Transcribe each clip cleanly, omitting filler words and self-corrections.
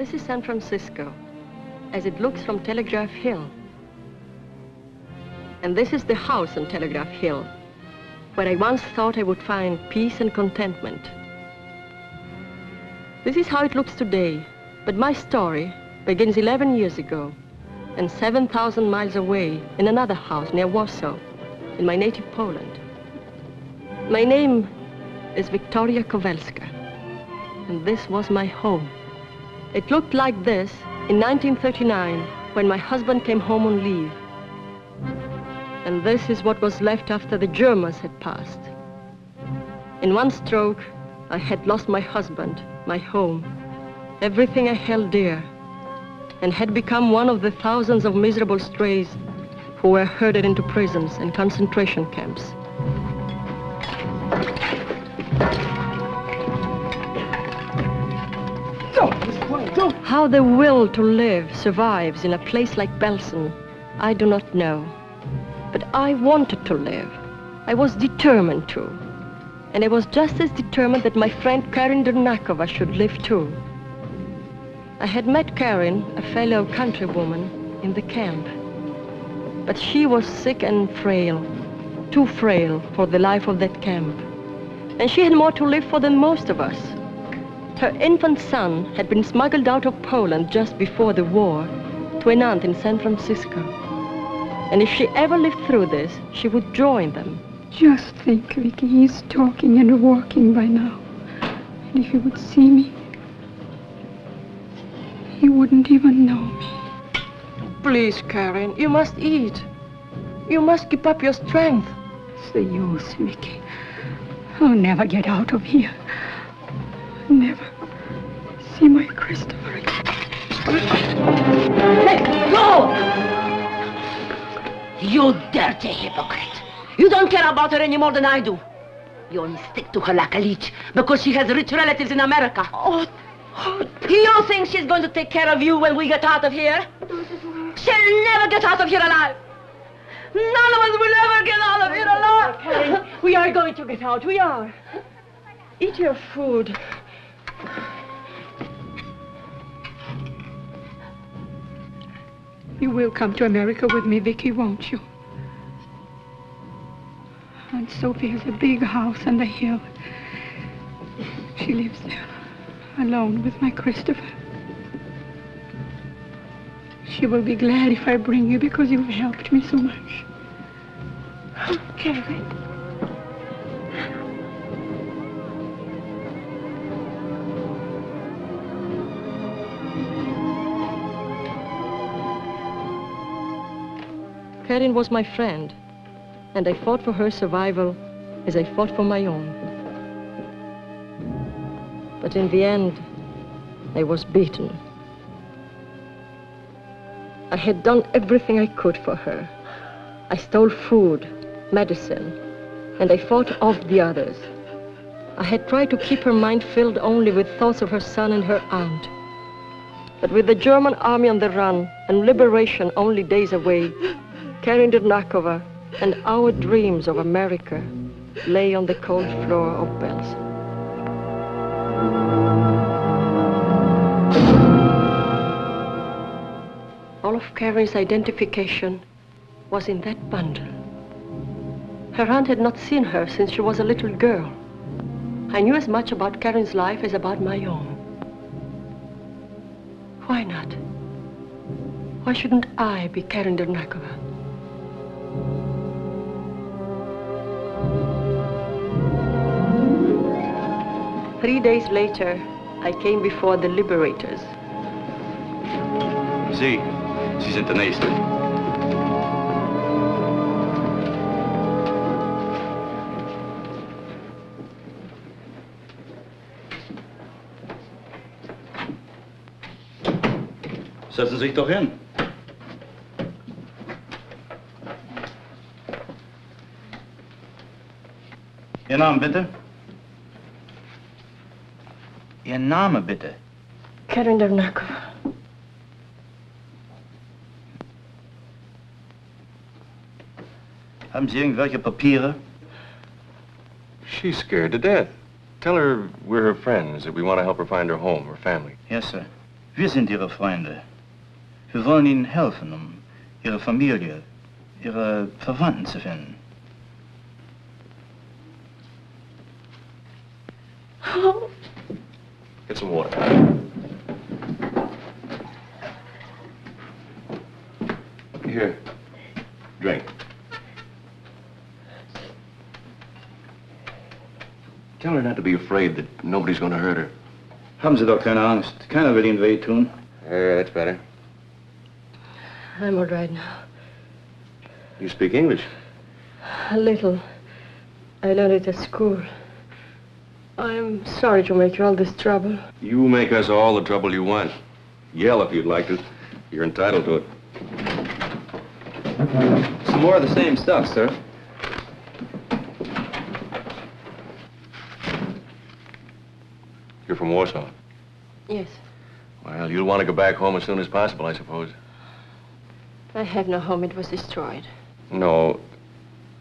This is San Francisco, as it looks from Telegraph Hill. And this is the house on Telegraph Hill, where I once thought I would find peace and contentment. This is how it looks today, but my story begins 11 years ago, and 7,000 miles away in another house near Warsaw, in my native Poland. My name is Victoria Kowalska, and this was my home. It looked like this in 1939, when my husband came home on leave. And this is what was left after the Germans had passed. In one stroke, I had lost my husband, my home, everything I held dear, and had become one of the thousands of miserable strays who were herded into prisons and concentration camps. How the will to live survives in a place like Belsen, I do not know. But I wanted to live. I was determined to. And I was just as determined that my friend Karin Dernakova should live too. I had met Karin, a fellow countrywoman, in the camp. But she was sick and frail, too frail for the life of that camp. And she had more to live for than most of us. Her infant son had been smuggled out of Poland just before the war to an aunt in San Francisco. And if she ever lived through this, she would join them. Just think, Vicky, he's talking and walking by now. And if he would see me, he wouldn't even know me. Please, Karin, you must eat. You must keep up your strength. It's the use, Vicky. I'll never get out of here. I'll never see my Christopher again. Let go! You dirty hypocrite. You don't care about her any more than I do. You only stick to her like a leech because she has rich relatives in America. Oh, you think she's going to take care of you when we get out of here? She'll never get out of here alive. None of us will ever get out of here alive. Karin, we are going to get out. We are. Eat your food. You will come to America with me, Vicky, won't you? Aunt Sophie has a big house on the hill. She lives there, alone with my Christopher. She will be glad if I bring you because you've helped me so much. Karin. Karin was my friend, and I fought for her survival as I fought for my own. But in the end, I was beaten. I had done everything I could for her. I stole food, medicine, and I fought off the others. I had tried to keep her mind filled only with thoughts of her son and her aunt. But with the German army on the run and liberation only days away, Karin Dernakova and our dreams of America lay on the cold floor of Belsen. All of Karin's identification was in that bundle. Her aunt had not seen her since she was a little girl. I knew as much about Karin's life as about my own. Why not? Why shouldn't I be Karin Dernakova? 3 days later, I came before the liberators. Sie sind der Nächste. Setzen Sie sich doch hin. Ihr Name bitte? Ihr Name bitte? Karin Dernakova. Haben Sie irgendwelche Papiere? She's scared to death. Tell her we're her friends, that we want to help her find her home, her family. Yes, sir. Wir sind Ihre Freunde. Wir wollen Ihnen helfen, um Ihre Familie, Ihre Verwandten zu finden. Oh. Get some water. Here. Drink. Tell her not to be afraid that nobody's going to hurt her. Haben Sie doch keine Angst. Keiner will Ihnen wehtun. Yeah, that's better. I'm all right now. You speak English? A little. I learned it at school. I'm sorry to make you all this trouble. You make us all the trouble you want. Yell if you'd like to. You're entitled to it. Some more of the same stuff, sir. You're from Warsaw? Yes. Well, you'll want to go back home as soon as possible, I suppose. I have no home. It was destroyed. No,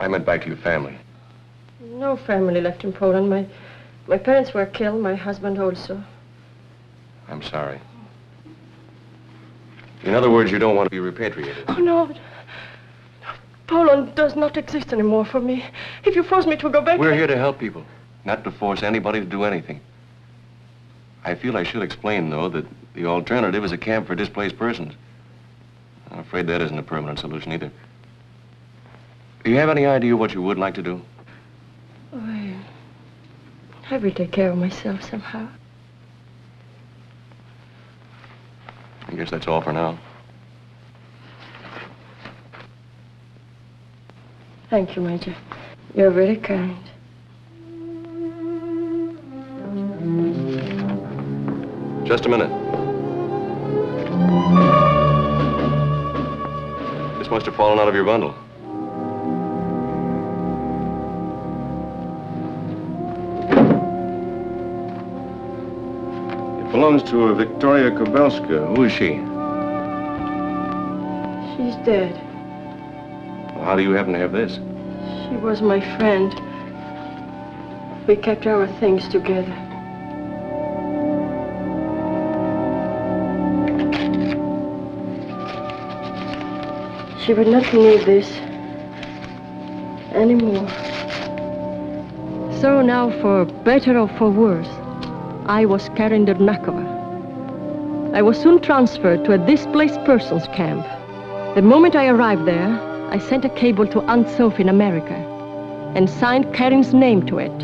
I meant back to your family. No family left in Poland. My parents were killed, my husband also. I'm sorry. In other words, you don't want to be repatriated. Oh, no. Poland does not exist anymore for me. If you force me to go back... We're here to help people, not to force anybody to do anything. I feel I should explain, though, that the alternative is a camp for displaced persons. I'm afraid that isn't a permanent solution either. Do you have any idea what you would like to do? Oh, I will take care of myself somehow. I guess that's all for now. Thank you, Major. You're very kind. Just a minute. This must have fallen out of your bundle. It belongs to a Victoria Kobelska. Who is she? She's dead. Well, how do you happen to have this? She was my friend. We kept our things together. She would not need this anymore. So now, for better or for worse, I was Karen Dernakova. I was soon transferred to a displaced persons camp. The moment I arrived there, I sent a cable to Aunt Sophie in America and signed Karen's name to it.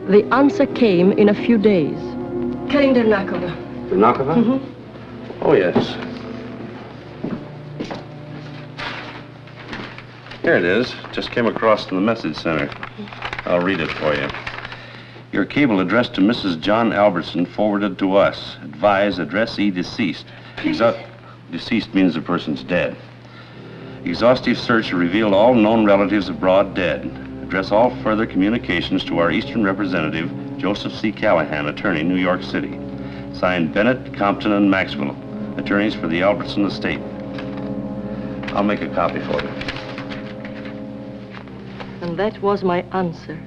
The answer came in a few days. Karen Dernakova. Dernakova? Mm-hmm. Oh, yes. Here it is. Just came across from the message center. I'll read it for you. Your cable addressed to Mrs. John Albertson forwarded to us. Advise addressee deceased. Deceased means the person's dead. Exhaustive search revealed all known relatives abroad dead. Address all further communications to our Eastern representative, Joseph C. Callahan, attorney, New York City. Signed Bennett, Compton, and Maxwell, attorneys for the Albertson estate. I'll make a copy for you. And that was my answer.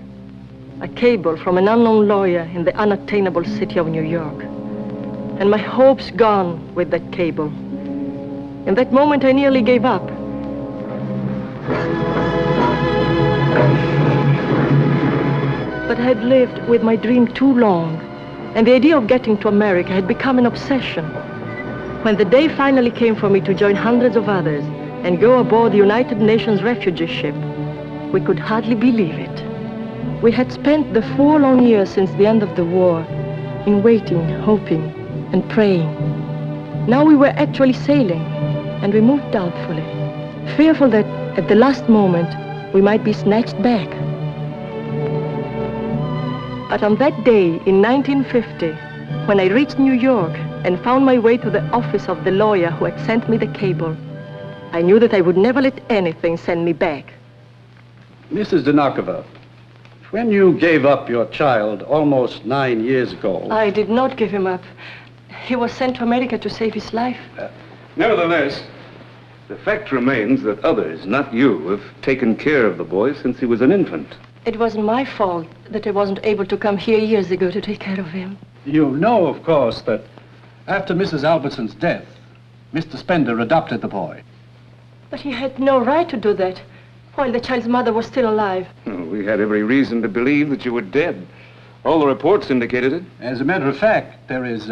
A cable from an unknown lawyer in the unattainable city of New York. And my hopes gone with that cable. In that moment, I nearly gave up. But I had lived with my dream too long, and the idea of getting to America had become an obsession. When the day finally came for me to join hundreds of others and go aboard the United Nations refugee ship, we could hardly believe it. We had spent the 4 long years since the end of the war in waiting, hoping, and praying. Now we were actually sailing, and we moved doubtfully, fearful that at the last moment we might be snatched back. But on that day in 1950, when I reached New York and found my way to the office of the lawyer who had sent me the cable, I knew that I would never let anything send me back. Mrs. Dernakova, when you gave up your child almost 9 years ago... I did not give him up. He was sent to America to save his life. Nevertheless, the fact remains that others, not you, have taken care of the boy since he was an infant. It wasn't my fault that I wasn't able to come here years ago to take care of him. You know, of course, that After Mrs. Albertson's death, Mr. Spender adopted the boy. But he had no right to do that while the child's mother was still alive. Oh, we had every reason to believe that you were dead. All the reports indicated it. As a matter of fact, there is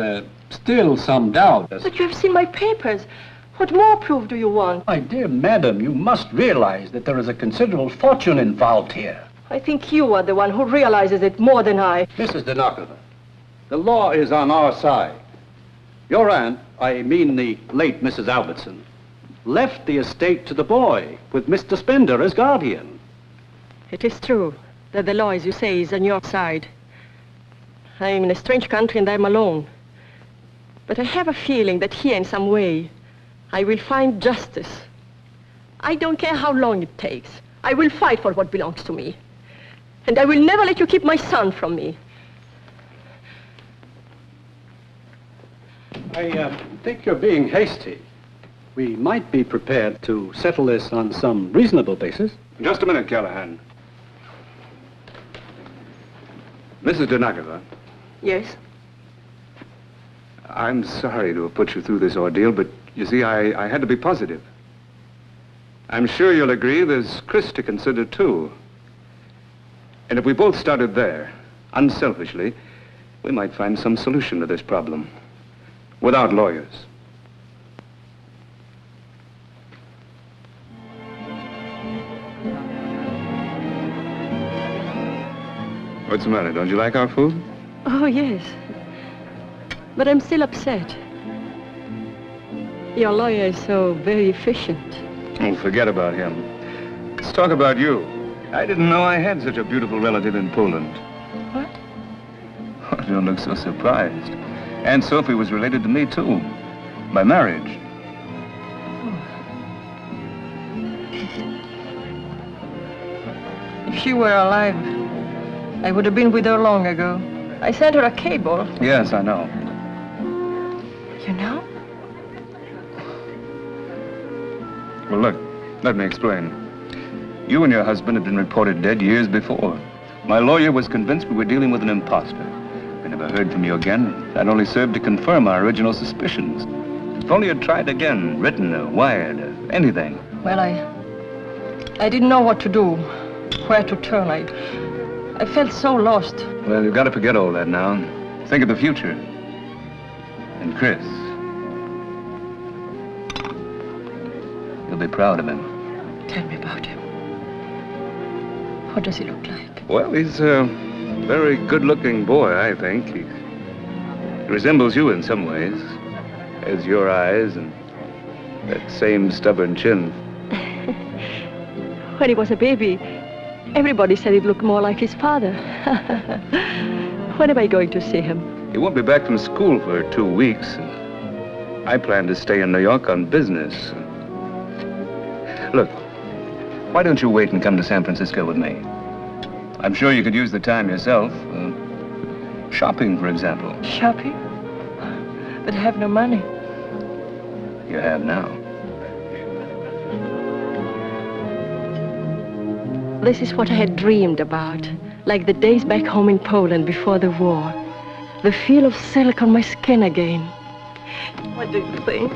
still some doubt. But you have seen my papers. What more proof do you want? My dear madam, you must realize that there is a considerable fortune involved here. I think you are the one who realizes it more than I. Mrs. Dinakova, the law is on our side. Your aunt, I mean the late Mrs. Albertson, left the estate to the boy with Mr. Spender as guardian. It is true that the law, as you say, is on your side. I am in a strange country and I'm alone. But I have a feeling that here in some way I will find justice. I don't care how long it takes. I will fight for what belongs to me. And I will never let you keep my son from me. I think you're being hasty. We might be prepared to settle this on some reasonable basis. Just a minute, Callahan. Mrs. Dinakova. Yes? I'm sorry to have put you through this ordeal, but you see, I had to be positive. I'm sure you'll agree there's Chris to consider, too. And if we both started there, unselfishly, we might find some solution to this problem. Without lawyers. What's the matter? Don't you like our food? Oh, yes. But I'm still upset. Your lawyer is so very efficient. Oh, forget about him. Let's talk about you. I didn't know I had such a beautiful relative in Poland. What? Oh, don't look so surprised. Aunt Sophie was related to me, too. By marriage. If she were alive, I would have been with her long ago. I sent her a cable. Yes, I know. You know? Well, look, let me explain. You and your husband had been reported dead years before. My lawyer was convinced we were dealing with an imposter. I never heard from you again. That only served to confirm our original suspicions. If only you'd tried again, written or wired or anything. Well, I didn't know what to do, where to turn. I felt so lost. Well, you've got to forget all that now. Think of the future. And Chris. You'll be proud of him. Tell me about him. What does he look like? Well, he's a very good-looking boy, I think. He resembles you in some ways. Has your eyes and that same stubborn chin. When he was a baby, everybody said he'd look more like his father. When am I going to see him? He won't be back from school for 2 weeks. And I plan to stay in New York on business. Look, why don't you wait and come to San Francisco with me? I'm sure you could use the time yourself. Shopping, for example. Shopping? But I have no money. You have now. This is what I had dreamed about, like the days back home in Poland before the war. The feel of silk on my skin again. What do you think?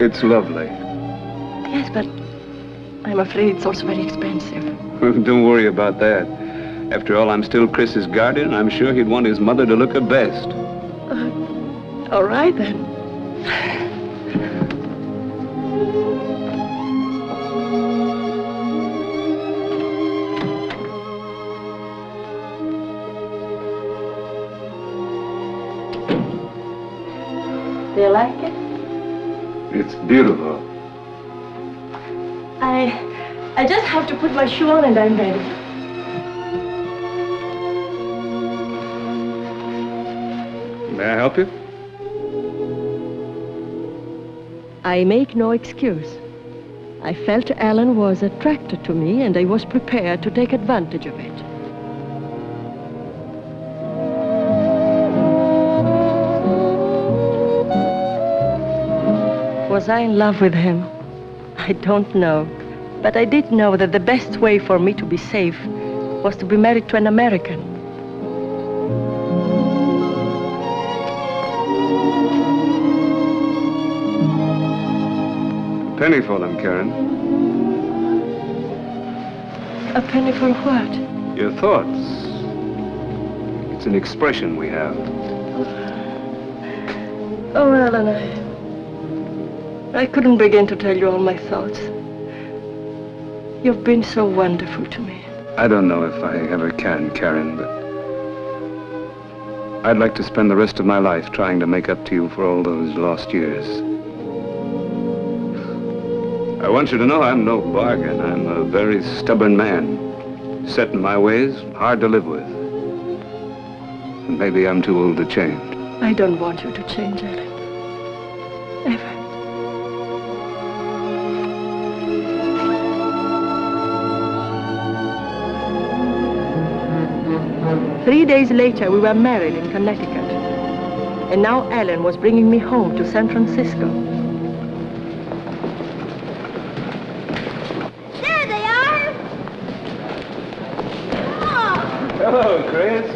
It's lovely. Yes, but I'm afraid it's also very expensive. Don't worry about that. After all, I'm still Chris's guardian. I'm sure he'd want his mother to look her best. All right, then. Do you like it? It's beautiful. I just have to put my shoe on and I'm ready. May I help you? I make no excuse. I felt Alan was attracted to me and I was prepared to take advantage of it. Was I in love with him? I don't know. But I did know that the best way for me to be safe was to be married to an American. penny for them, Karen. A penny for what? Your thoughts. It's an expression we have. Oh, Alan, I couldn't begin to tell you all my thoughts. You've been so wonderful to me. I don't know if I ever can, Karen, but I'd like to spend the rest of my life trying to make up to you for all those lost years. I want you to know I'm no bargain. I'm a very stubborn man. Set in my ways, hard to live with. And maybe I'm too old to change. I don't want you to change, Alan. Ever. 3 days later, we were married in Connecticut. And now Alan was bringing me home to San Francisco. There they are! Oh. Hello, Chris.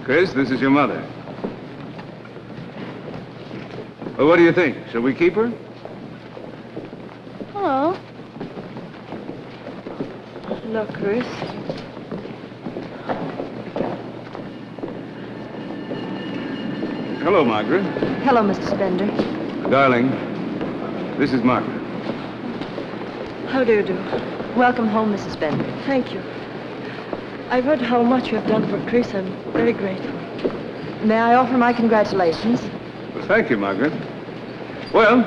Chris, this is your mother. Well, what do you think? Shall we keep her? Hello. Look, Chris. Hello, Margaret. Hello, Mr. Spender. Darling, this is Margaret. How do you do? Welcome home, Mrs. Spender. Thank you. I've heard how much you have done for Chris. I'm very grateful. May I offer my congratulations? Well, thank you, Margaret. Well,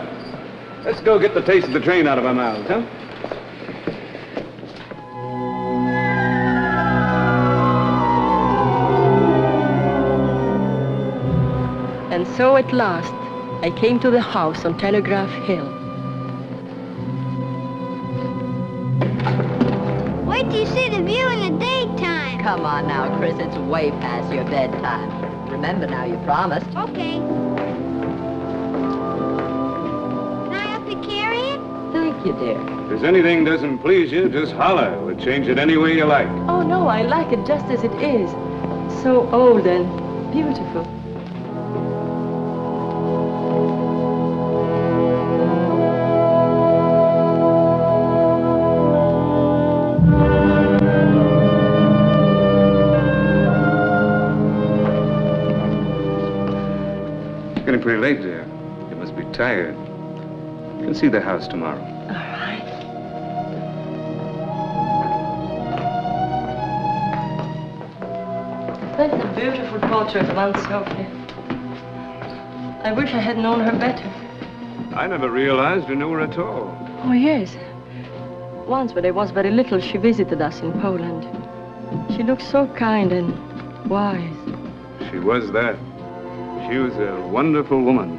let's go get the taste of the train out of our mouths, huh? And so at last, I came to the house on Telegraph Hill. Wait till you see the view in the daytime. Come on now, Chris. It's way past your bedtime. Remember now, you promised. Okay. Can I help you carry it? Thank you, dear. If there's anything doesn't please you, just holler. We'll change it any way you like. Oh, no, I like it just as it is. So old and beautiful. It's getting pretty late, dear. You must be tired. You can see the house tomorrow. All right. That's a beautiful portrait of Aunt Sophie. I wish I had known her better. I never realized you knew her at all. Oh, yes. Once, when I was very little, she visited us in Poland. She looked so kind and wise. She was that. She was a wonderful woman.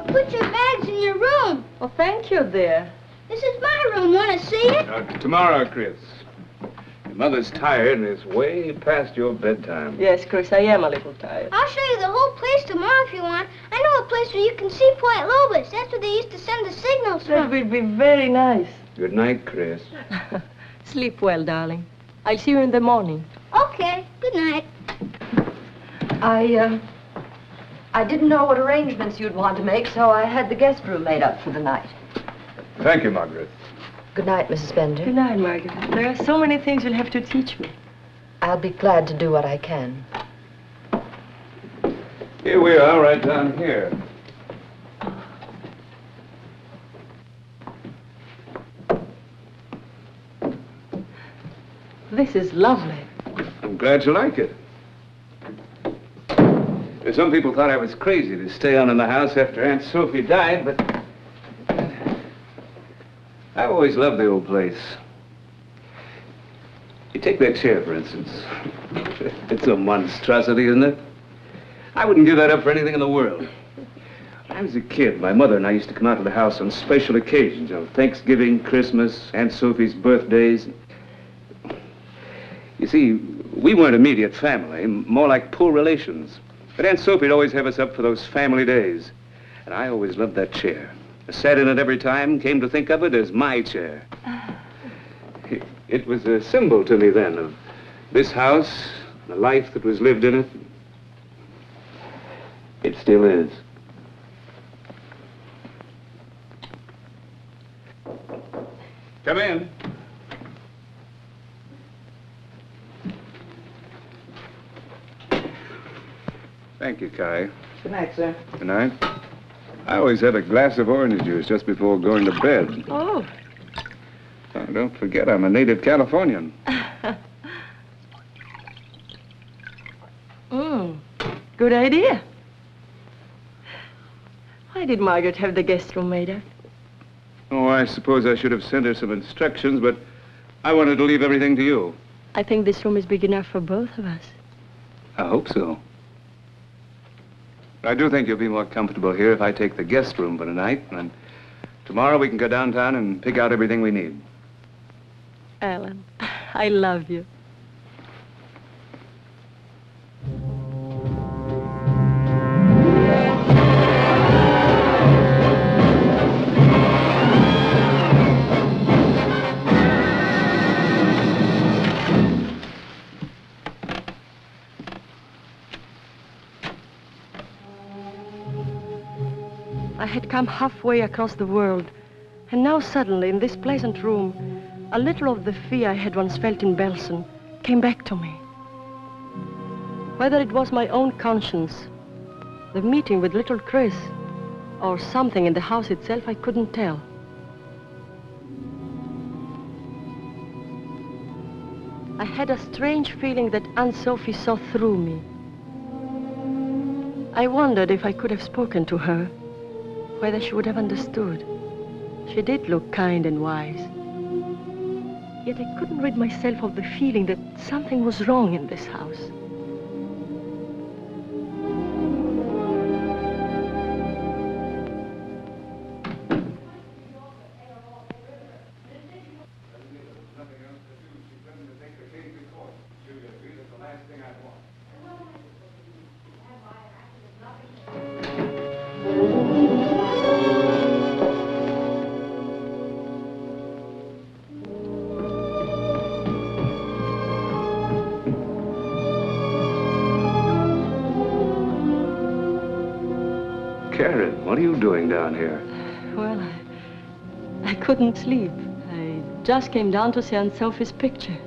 Put your bags in your room. Oh, thank you, dear. This is my room. Want to see it? Tomorrow, Chris. Your mother's tired and it's way past your bedtime. Yes, Chris, I am a little tired. I'll show you the whole place tomorrow if you want. I know a place where you can see Point Lobos. That's where they used to send the signals That from. will be very nice. Good night, Chris. Sleep well, darling. I'll see you in the morning. Okay. Good night. I didn't know what arrangements you'd want to make, so I had the guest room made up for the night. Thank you, Margaret. Good night, Mrs. Spender. Good night, Margaret. There are so many things you'll have to teach me. I'll be glad to do what I can. Here we are, right down here. This is lovely. I'm glad you like it. Some people thought I was crazy to stay on in the house after Aunt Sophie died, but I've always loved the old place. You take that chair, for instance. It's a monstrosity, isn't it? I wouldn't give that up for anything in the world. When I was a kid, my mother and I used to come out to the house on special occasions, you know, Thanksgiving, Christmas, Aunt Sophie's birthdays. You see, we weren't immediate family, more like poor relations. But Aunt Sophie'd always have us up for those family days. And I always loved that chair. I sat in it every time, came to think of it as my chair. It was a symbol to me then of this house, the life that was lived in it. It still is. Come in. Thank you, Kai. Good night, sir. Good night. I always have a glass of orange juice just before going to bed. Oh. Oh, don't forget, I'm a native Californian. Good idea. Why did Margaret have the guest room made up? Oh, I suppose I should have sent her some instructions, but I wanted to leave everything to you. I think this room is big enough for both of us. I hope so. I do think you'll be more comfortable here if I take the guest room for tonight, and then tomorrow we can go downtown and pick out everything we need. Alan, I love you. I had come halfway across the world, and now suddenly, in this pleasant room, a little of the fear I had once felt in Belsen came back to me. Whether it was my own conscience, the meeting with little Chris, or something in the house itself, I couldn't tell. I had a strange feeling that Aunt Sophie saw through me. I wondered if I could have spoken to her, whether she would have understood. She did look kind and wise. Yet I couldn't rid myself of the feeling that something was wrong in this house. Karen, what are you doing down here? Well, I couldn't sleep. I just came down to see Aunt Sophie's picture.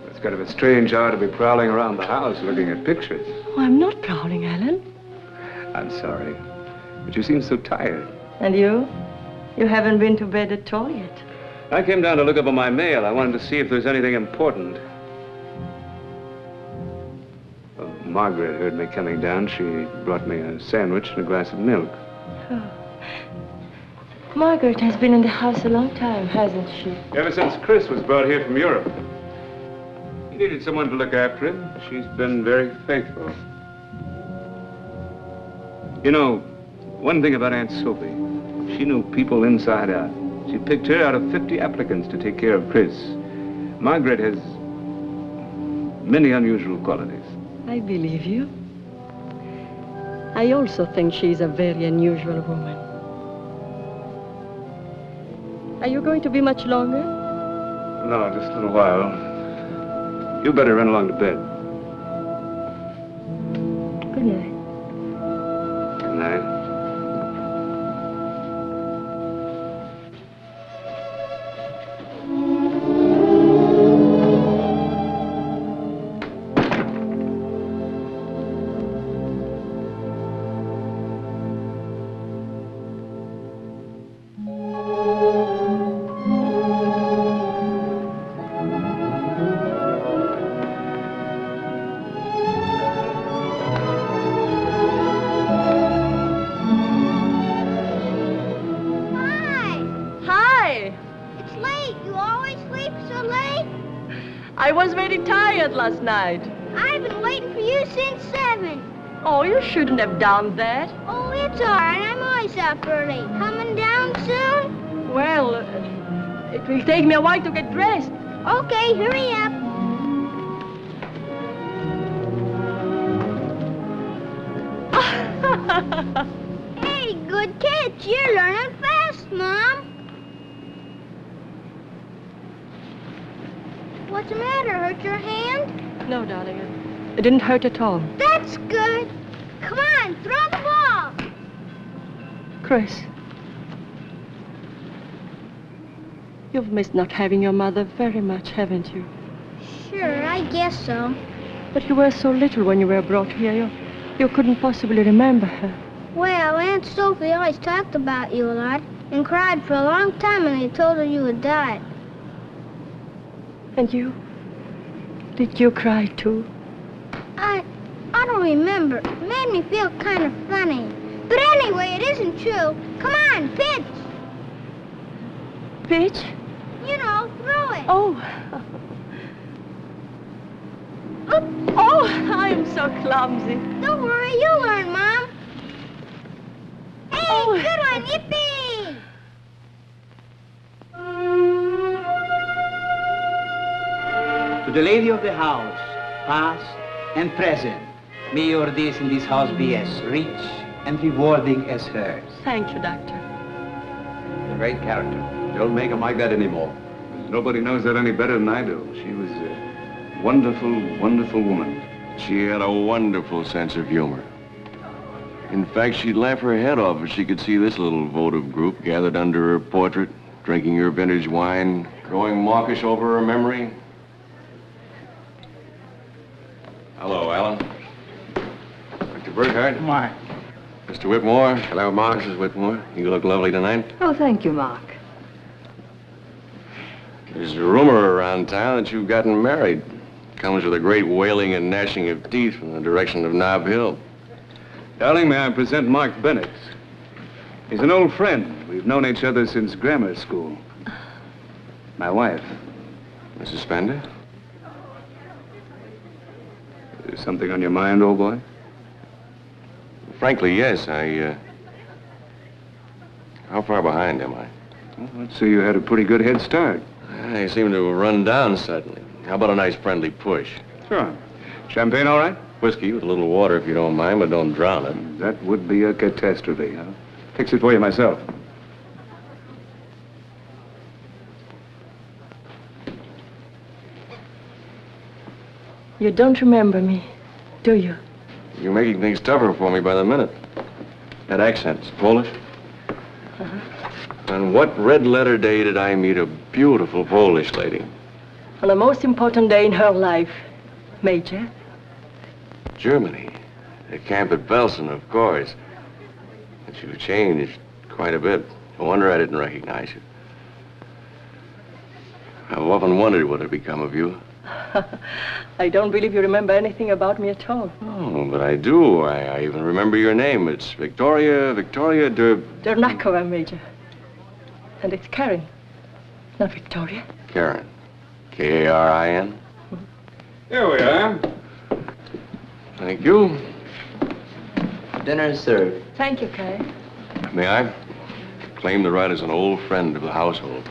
It's kind of a strange hour to be prowling around the house looking at pictures. Oh, I'm not prowling, Alan. I'm sorry, but you seem so tired. And you? You haven't been to bed at all yet. I came down to look over my mail. I wanted to see if there's anything important. Well, Margaret heard me coming down. She brought me a sandwich and a glass of milk. Oh. Margaret has been in the house a long time, hasn't she? Ever since Chris was brought here from Europe. He needed someone to look after him. She's been very faithful. You know, one thing about Aunt Sophie, she knew people inside out. She picked her out of 50 applicants to take care of Chris. Margaret has many unusual qualities. I believe you. I also think she's a very unusual woman. Are you going to be much longer? No, just a little while. You better run along to bed. Good night. Good night. Last night. I've been waiting for you since 7. Oh, you shouldn't have done that. Oh, it's all right. I'm always up early. Coming down soon? Well, it will take me a while to get dressed. Okay, hurry up. Hey, good catch. You're learning fast, Mom. What's the matter? Hurt your hand? No, darling. It didn't hurt at all. That's good. Come on, throw the ball. Chris. You've missed not having your mother very much, haven't you? Sure, I guess so. But you were so little when you were brought here. You couldn't possibly remember her. Well, Aunt Sophie always talked about you a lot and cried for a long time when they told her you had died. And you? Did you cry too? I don't remember. It made me feel kind of funny. But anyway, it isn't true. Come on, pitch. Pitch? You know, throw it. Oh. Oh, I'm so clumsy. Don't worry, you'll learn, Mom. Hey, good one, yippee! To the lady of the house, past and present, may your days in this house be as rich and rewarding as hers. Thank you, Doctor. A great character. Don't make him like that anymore. Nobody knows that any better than I do. She was a wonderful, wonderful woman. She had a wonderful sense of humor. In fact, she'd laugh her head off if she could see this little votive group gathered under her portrait, drinking her vintage wine, growing mawkish over her memory. Hello, Alan. Dr. Basehart. Mark. Mr. Whitmore. Hello, Mark. Mrs. Whitmore. You look lovely tonight. Oh, thank you, Mark. There's a rumor around town that you've gotten married. Comes with a great wailing and gnashing of teeth from the direction of Nob Hill. Darling, may I present Mark Bennett? He's an old friend. We've known each other since grammar school. My wife. Mrs. Spender? Is something on your mind, old boy? Frankly, yes. How far behind am I? Well, let's see, you had a pretty good head start. I seem to have run down suddenly. How about a nice friendly push? Sure. Champagne all right? Whiskey with a little water if you don't mind, but don't drown it. That would be a catastrophe, huh? Fix it for you myself. You don't remember me, do you? You're making things tougher for me by the minute. That accent's Polish. Uh-huh. On what red letter day did I meet a beautiful Polish lady? On the most important day in her life, Major. Germany. The camp at Belsen, of course. But you've changed quite a bit. No wonder I didn't recognize you. I've often wondered what had become of you. I don't believe you remember anything about me at all. Oh, but I do. I even remember your name. It's Victoria Dernakova, Major. And it's Karen, not Victoria. Karen. K-A-R-I-N? Here we are. Thank you. Dinner is served. Thank you, Karen. May I claim the right as an old friend of the household?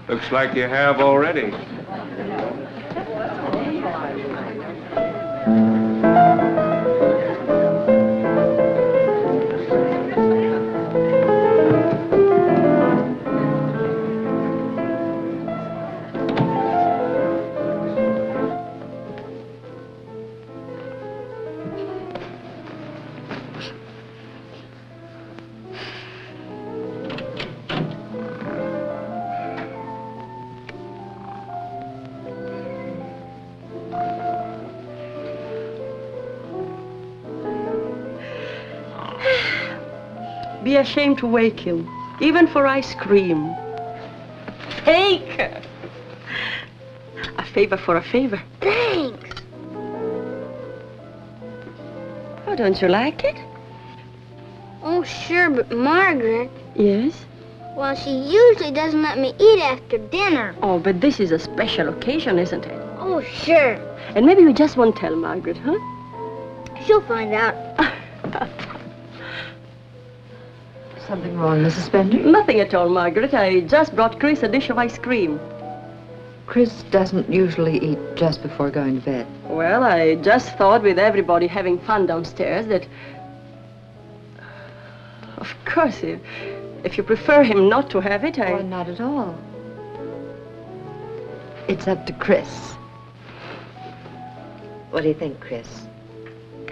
Looks like you have already. Be ashamed to wake him, even for ice cream. Take! A favor for a favor. Thanks. Oh, don't you like it? Oh, sure, but Margaret, Yes? well, she usually doesn't let me eat after dinner. Oh, but this is a special occasion, isn't it? Oh, sure. And maybe we just won't tell Margaret, huh? She'll find out. Something wrong, Mrs. Spender? Nothing at all, Margaret. I just brought Chris a dish of ice cream. Chris doesn't usually eat just before going to bed. Well, I just thought with everybody having fun downstairs that... Of course, if you prefer him not to have it, Oh, not at all. It's up to Chris. What do you think, Chris?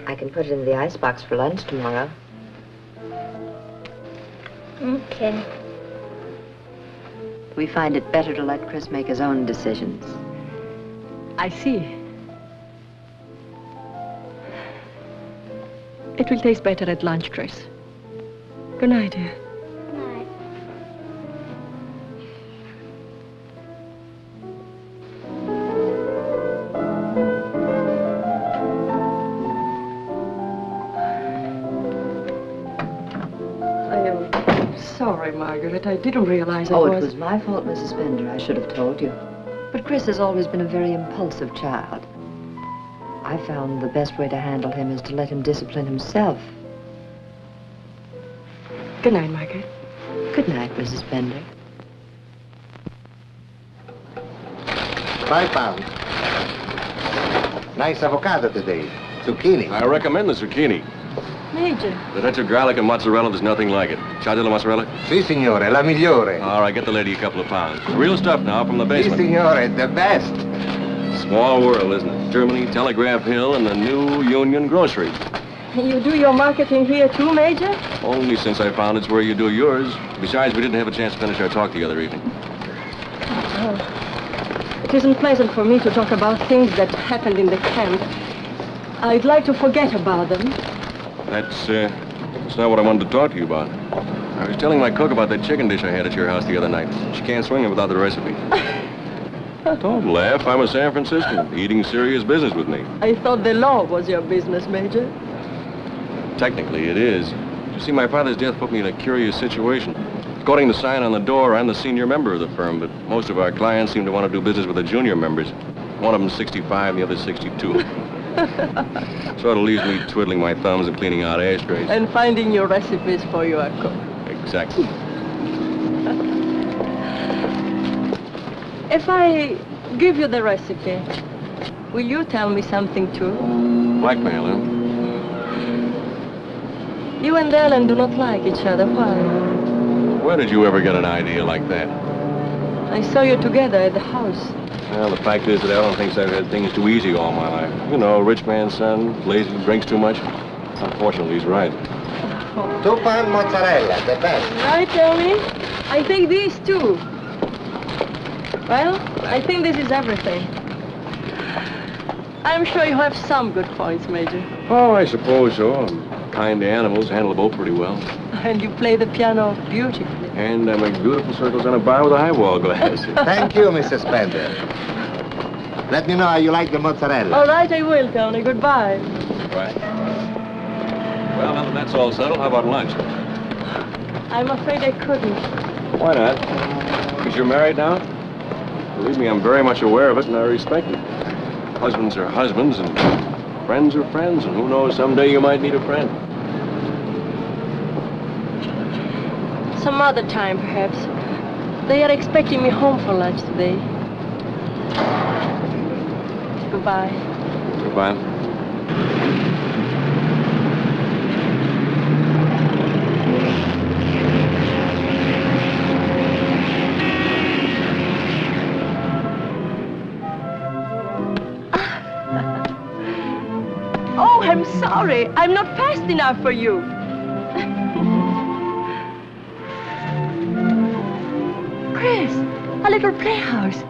I can put it in the icebox for lunch tomorrow. Okay. we find it better to let Chris make his own decisions. I see. It will taste better at lunch, Chris. Good night, dear. Night. I am sorry, Margaret. I didn't realize Oh, it was my fault, Mrs. Bender. I should have told you. But Chris has always been a very impulsive child. I found the best way to handle him is to let him discipline himself. Good night, Margaret. Good night, Mrs. Bender. £5. Nice avocado today. Zucchini. I recommend the zucchini. Major. The touch of garlic and mozzarella, there's nothing like it. Ciao della mozzarella? Si, signore, la migliore. All right, get the lady a couple of pounds. Real stuff now from the basement. Si, signore, the best. Small world, isn't it? Germany, Telegraph Hill, and the new Union Grocery. You do your marketing here too, Major? Only since I found it's where you do yours. Besides, we didn't have a chance to finish our talk the other evening. Oh. It isn't pleasant for me to talk about things that happened in the camp. I'd like to forget about them. That's not what I wanted to talk to you about. I was telling my cook about that chicken dish I had at your house the other night. She can't swing it without the recipe. Don't laugh. I'm a San Franciscan, eating serious business with me. I thought the law was your business, Major. Technically, it is. You see, my father's death put me in a curious situation. According to the sign on the door, I'm the senior member of the firm, but most of our clients seem to want to do business with the junior members. One of them's 65, the other's 62. Sort of leaves me twiddling my thumbs and cleaning out ashtrays. And finding your recipes for your cook. Exactly. If I give you the recipe, will you tell me something too? Blackmail, huh? You and Ellen do not like each other. Why? Where did you ever get an idea like that? I saw you together at the house. Well, the fact is that Ellen thinks I've had things too easy all my life. You know, rich man's son, lazy, drinks too much. Unfortunately, he's right. £2 mozzarella, the best. Right, Tony? I take these too. Well, I think this is everything. I'm sure you have some good points, Major. Oh, I suppose so. Kind animals handle a boat pretty well. And you play the piano beautifully. And I make beautiful circles on a bar with a highball glass. Thank you, Mrs. Bender. Let me know how you like the mozzarella. All right, I will, Tony. Goodbye. Right. Well, now that that's all settled, how about lunch? I'm afraid I couldn't. Why not? Because you're married now? Believe me, I'm very much aware of it, and I respect it. Husbands are husbands, and friends are friends, and who knows, someday you might need a friend. Some other time, perhaps. They are expecting me home for lunch today. Goodbye. Goodbye. Oh, I'm sorry. I'm not fast enough for you. Chris, a little playhouse.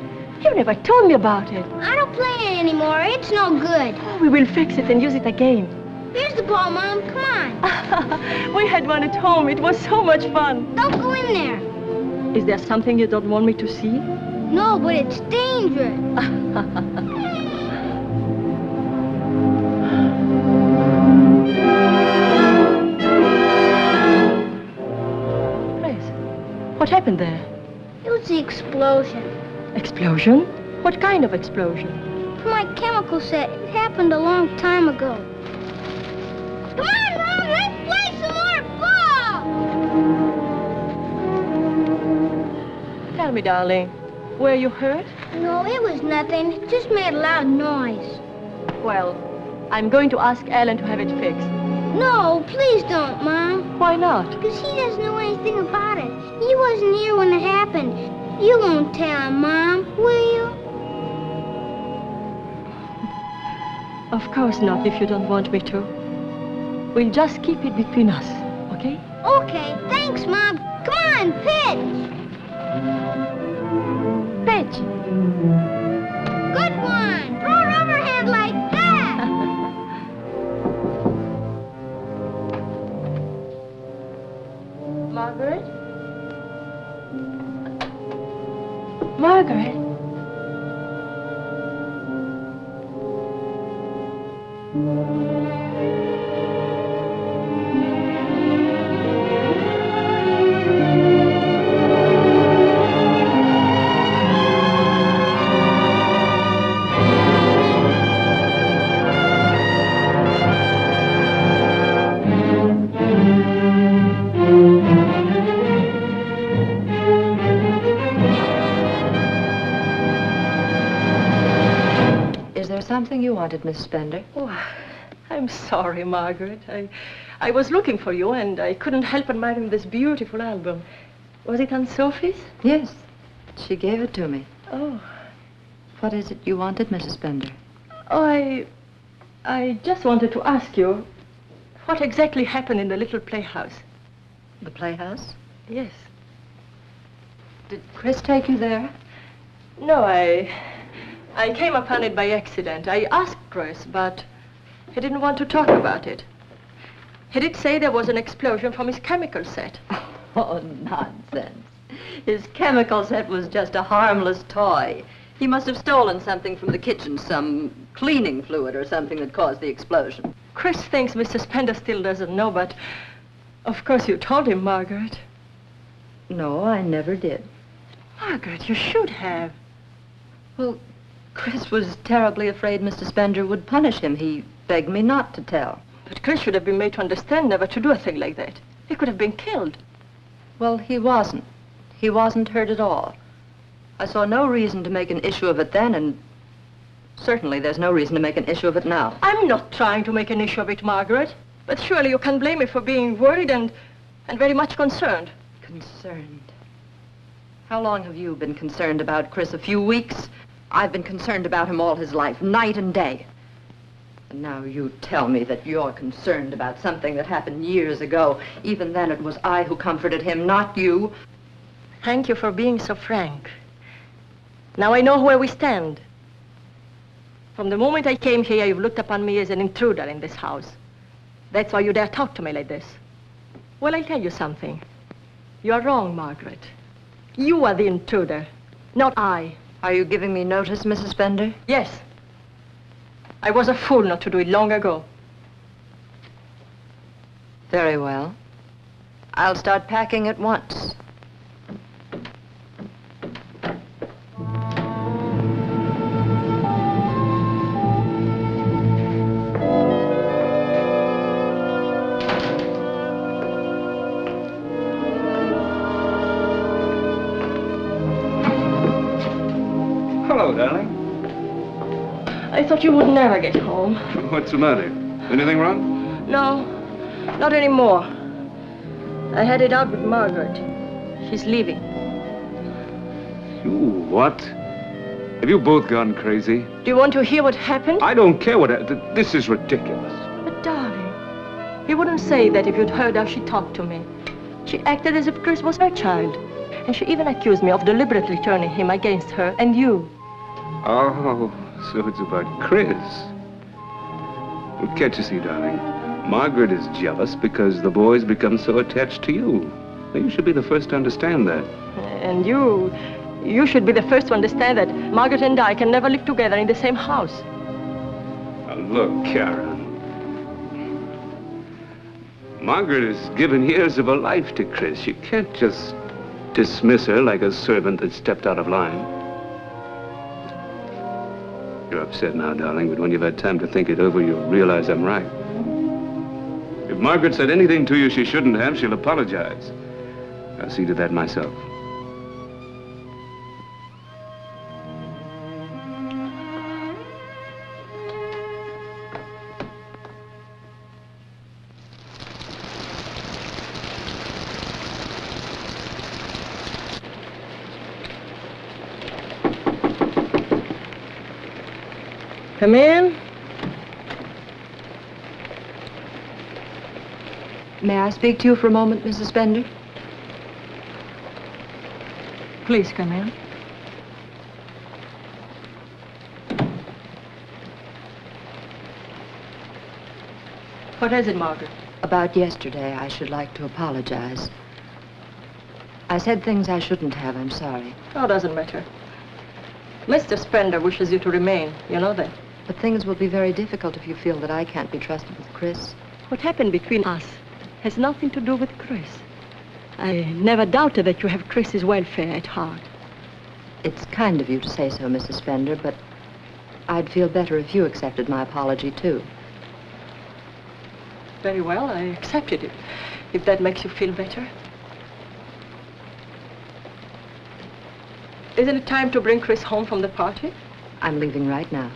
You never told me about it. I don't play it anymore. It's no good. Oh, we will fix it and use it again. Here's the ball, Mom. Come on. We had one at home. It was so much fun. Don't go in there. Is there something you don't want me to see? No, but it's dangerous. Chris, what happened there? It was the explosion. Explosion? What kind of explosion? For my chemical set, it happened a long time ago. Come on, Mom, let's play some more ball! Tell me, darling, were you hurt? No, it was nothing. It just made a loud noise. Well, I'm going to ask Alan to have it fixed. No, please don't, Mom. Why not? Because he doesn't know anything about it. He wasn't here when it happened. You won't tell him, Mom, will you? Of course not, if you don't want me to. We'll just keep it between us, okay? Okay, thanks, Mom. Come on, pitch! pitch. Good one. Throw her overhand like that. Margaret? Margaret? Is there something you wanted, Miss Spender? Oh, I'm sorry, Margaret. I was looking for you, and I couldn't help admiring this beautiful album. Was it Aunt Sophie's? Yes. She gave it to me. Oh. What is it you wanted, Mrs. Spender? Oh, I just wanted to ask you, what exactly happened in the little playhouse? The playhouse? Yes. Did Chris take you there? No, I came upon it by accident. I asked Chris, but he didn't want to talk about it. He did say there was an explosion from his chemical set. Oh, nonsense. His chemical set was just a harmless toy. He must have stolen something from the kitchen, some cleaning fluid or something that caused the explosion. Chris thinks Mr. Spender still doesn't know, but of course you told him, Margaret. No, I never did. Margaret, you should have. Well, Chris was terribly afraid Mr. Spender would punish him. He begged me not to tell. But Chris should have been made to understand never to do a thing like that. He could have been killed. Well, he wasn't. He wasn't hurt at all. I saw no reason to make an issue of it then, and certainly there's no reason to make an issue of it now. I'm not trying to make an issue of it, Margaret. But surely you can't blame me for being worried and very much concerned. Concerned? How long have you been concerned about Chris? A few weeks? I've been concerned about him all his life, night and day. And now you tell me that you're concerned about something that happened years ago. Even then, it was I who comforted him, not you. Thank you for being so frank. Now I know where we stand. From the moment I came here, you've looked upon me as an intruder in this house. That's why you dare talk to me like this. Well, I'll tell you something. You're wrong, Margaret. You are the intruder, not I. Are you giving me notice, Mrs. Spender? Yes. I was a fool not to do it long ago. Very well. I'll start packing at once. Hello, darling. I thought you would never get home. What's the matter? Anything wrong? No, not anymore. I had it out with Margaret. She's leaving. You what? Have you both gone crazy? Do you want to hear what happened? I don't care what... This is ridiculous. But darling, you wouldn't say that if you'd heard how she talked to me. She acted as if Chris was her child. And she even accused me of deliberately turning him against her and you. Oh, so it's about Chris. Well, can't you see, darling? Margaret is jealous because the boy's become so attached to you. Now, you should be the first to understand that. And you should be the first to understand that Margaret and I can never live together in the same house. Now, look, Karen. Margaret has given years of her life to Chris. You can't just dismiss her like a servant that stepped out of line. You're upset now, darling, but when you've had time to think it over, you'll realize I'm right. If Margaret said anything to you she shouldn't have, she'll apologize. I'll see to that myself. Come in. May I speak to you for a moment, Mrs. Spender? Please come in. What is it, Margaret? About yesterday, I should like to apologize. I said things I shouldn't have. I'm sorry. Oh, doesn't matter. Mr. Spender wishes you to remain. You know that. But things will be very difficult if you feel that I can't be trusted with Chris. What happened between us has nothing to do with Chris. I never doubted that you have Chris's welfare at heart. It's kind of you to say so, Mrs. Spender, but I'd feel better if you accepted my apology, too. Very well, I accepted it, if that makes you feel better. Isn't it time to bring Chris home from the party? I'm leaving right now.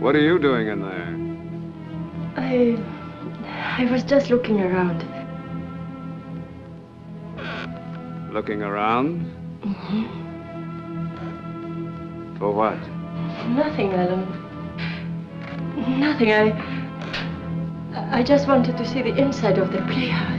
What are you doing in there? I was just looking around. Looking around? Mm-hmm. For what? Nothing, Alan. Nothing. I just wanted to see the inside of the playhouse.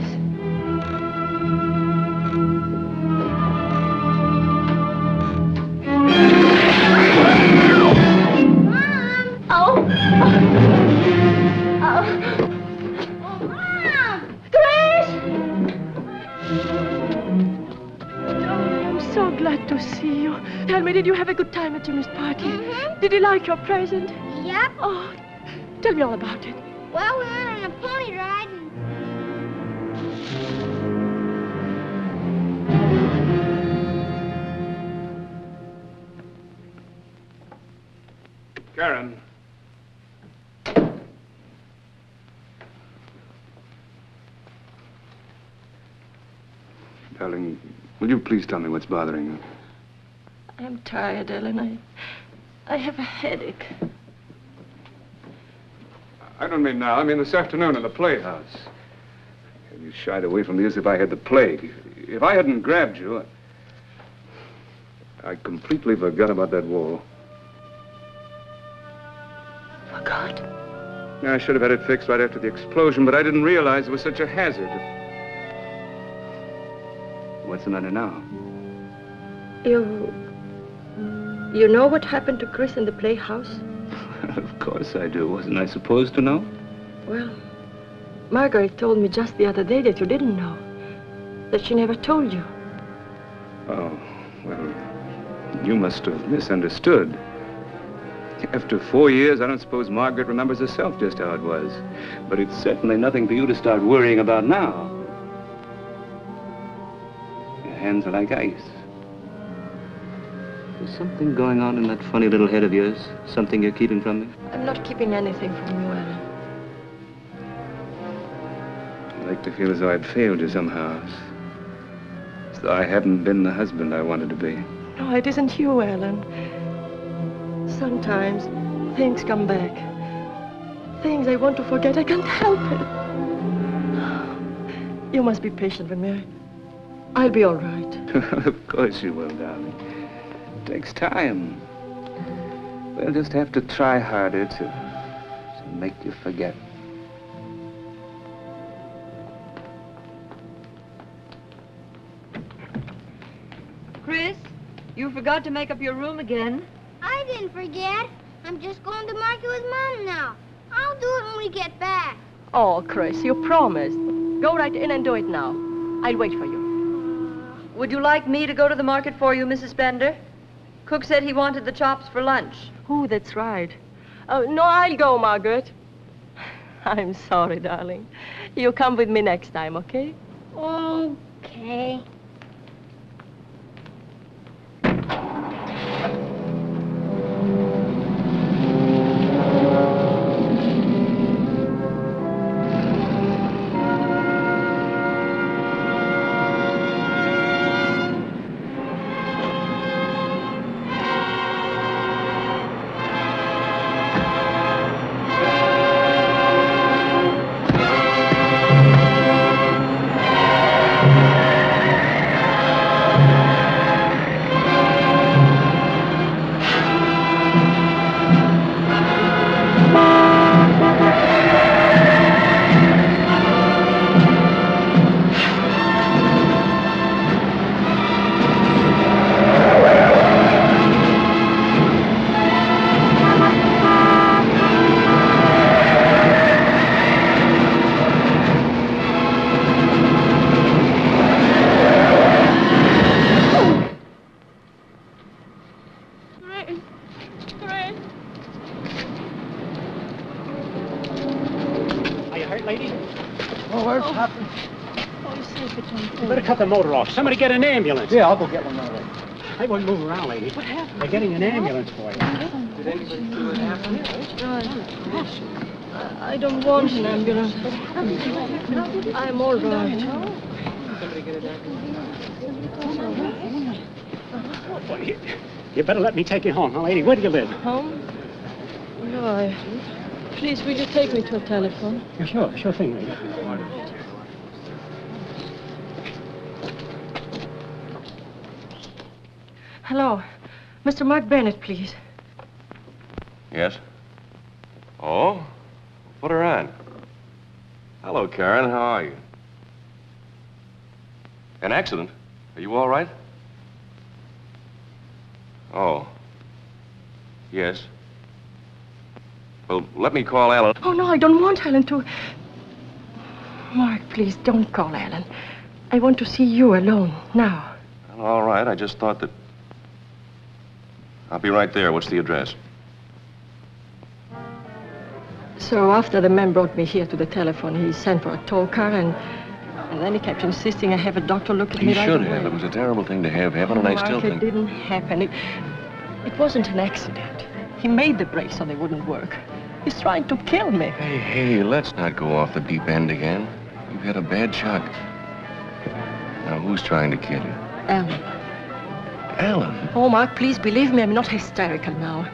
Tell me, did you have a good time at Jimmy's party? Mm-hmm. Did he like your present? Yep. Oh, tell me all about it. Well, we went on a pony ride and... Karen. Darling, will you please tell me what's bothering you? I'm tired, Ellen. I have a headache. I don't mean now. I mean this afternoon in the playhouse. You shied away from me as if I had the plague. If I hadn't grabbed you, I completely forgot about that wall. Forgot? I should have had it fixed right after the explosion, but I didn't realize it was such a hazard. What's the matter now? You know what happened to Chris in the playhouse? Of course I do. Wasn't I supposed to know? Well, Margaret told me just the other day that you didn't know. That she never told you. Oh, well, you must have misunderstood. After 4 years, I don't suppose Margaret remembers herself just how it was. But it's certainly nothing for you to start worrying about now. Your hands are like ice. There's something going on in that funny little head of yours. Something you're keeping from me? I'm not keeping anything from you, Alan. I like to feel as though I'd failed you somehow. As though I hadn't been the husband I wanted to be. No, it isn't you, Alan. Sometimes things come back. Things I want to forget. I can't help it. You must be patient with me. I'll be all right. Of course you will, darling. It takes time. We'll just have to try harder to make you forget. You forgot to make up your room again. I didn't forget. I'm just going to market with Mom now. I'll do it when we get back. Oh, Chris, you promised. Go right in and do it now. I'll wait for you. Would you like me to go to the market for you, Mrs. Bender? Cook said he wanted the chops for lunch. Oh, that's right. No, I'll go, Margaret. I'm sorry, darling. You come with me next time, okay? Okay. Cut the motor off. Somebody get an ambulance. Yeah, I'll go get one right away. They won't move around, lady. What happened? They're getting an ambulance for you. Did anybody see what happened? I don't want an ambulance. I'm all right. Somebody get an ambulance. Well, you better let me take you home, huh, lady? Where do you live? Home? No, Please, will you take me to a telephone? Yeah, sure thing, lady. Hello. Mr. Mark Bennett, please. Yes? Oh? Put her on. Hello, Karen. How are you? An accident? Are you all right? Oh. Yes. Well, let me call Ellen. Oh, no, I don't want Ellen to... Mark, please, don't call Ellen. I want to see you alone, now. Well, all right. I just thought that... I'll be right there. What's the address? So after the man brought me here to the telephone, he sent for a tow car, and then he kept insisting I have a doctor look at me right away. He should have. It was a terrible thing to have happen, and I still think... It didn't happen. It wasn't an accident. He made the brakes so they wouldn't work. He's trying to kill me. Hey, let's not go off the deep end again. You've had a bad shock. Now, who's trying to kill you? Ellen. Ellen? Oh, Mark, please believe me, I'm not hysterical now.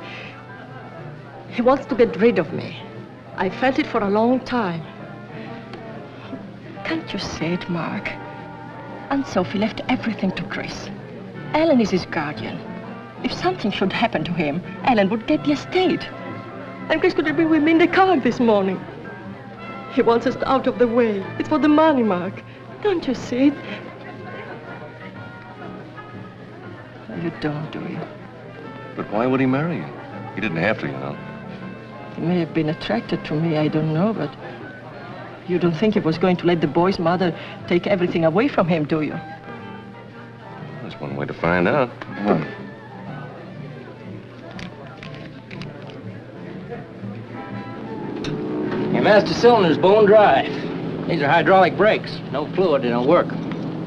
He wants to get rid of me. I felt it for a long time. Can't you say it, Mark? Aunt Sophie left everything to Chris. Ellen is his guardian. If something should happen to him, Ellen would get the estate. And Chris could have been with me in the car this morning. He wants us out of the way. It's for the money, Mark. Don't you see it? You don't, do you? But why would he marry you? He didn't have to, you know. He may have been attracted to me, I don't know, but... You don't think he was going to let the boy's mother take everything away from him, do you? That's one way to find out. Come on. Your master cylinder's bone dry. These are hydraulic brakes. No fluid, they don't work.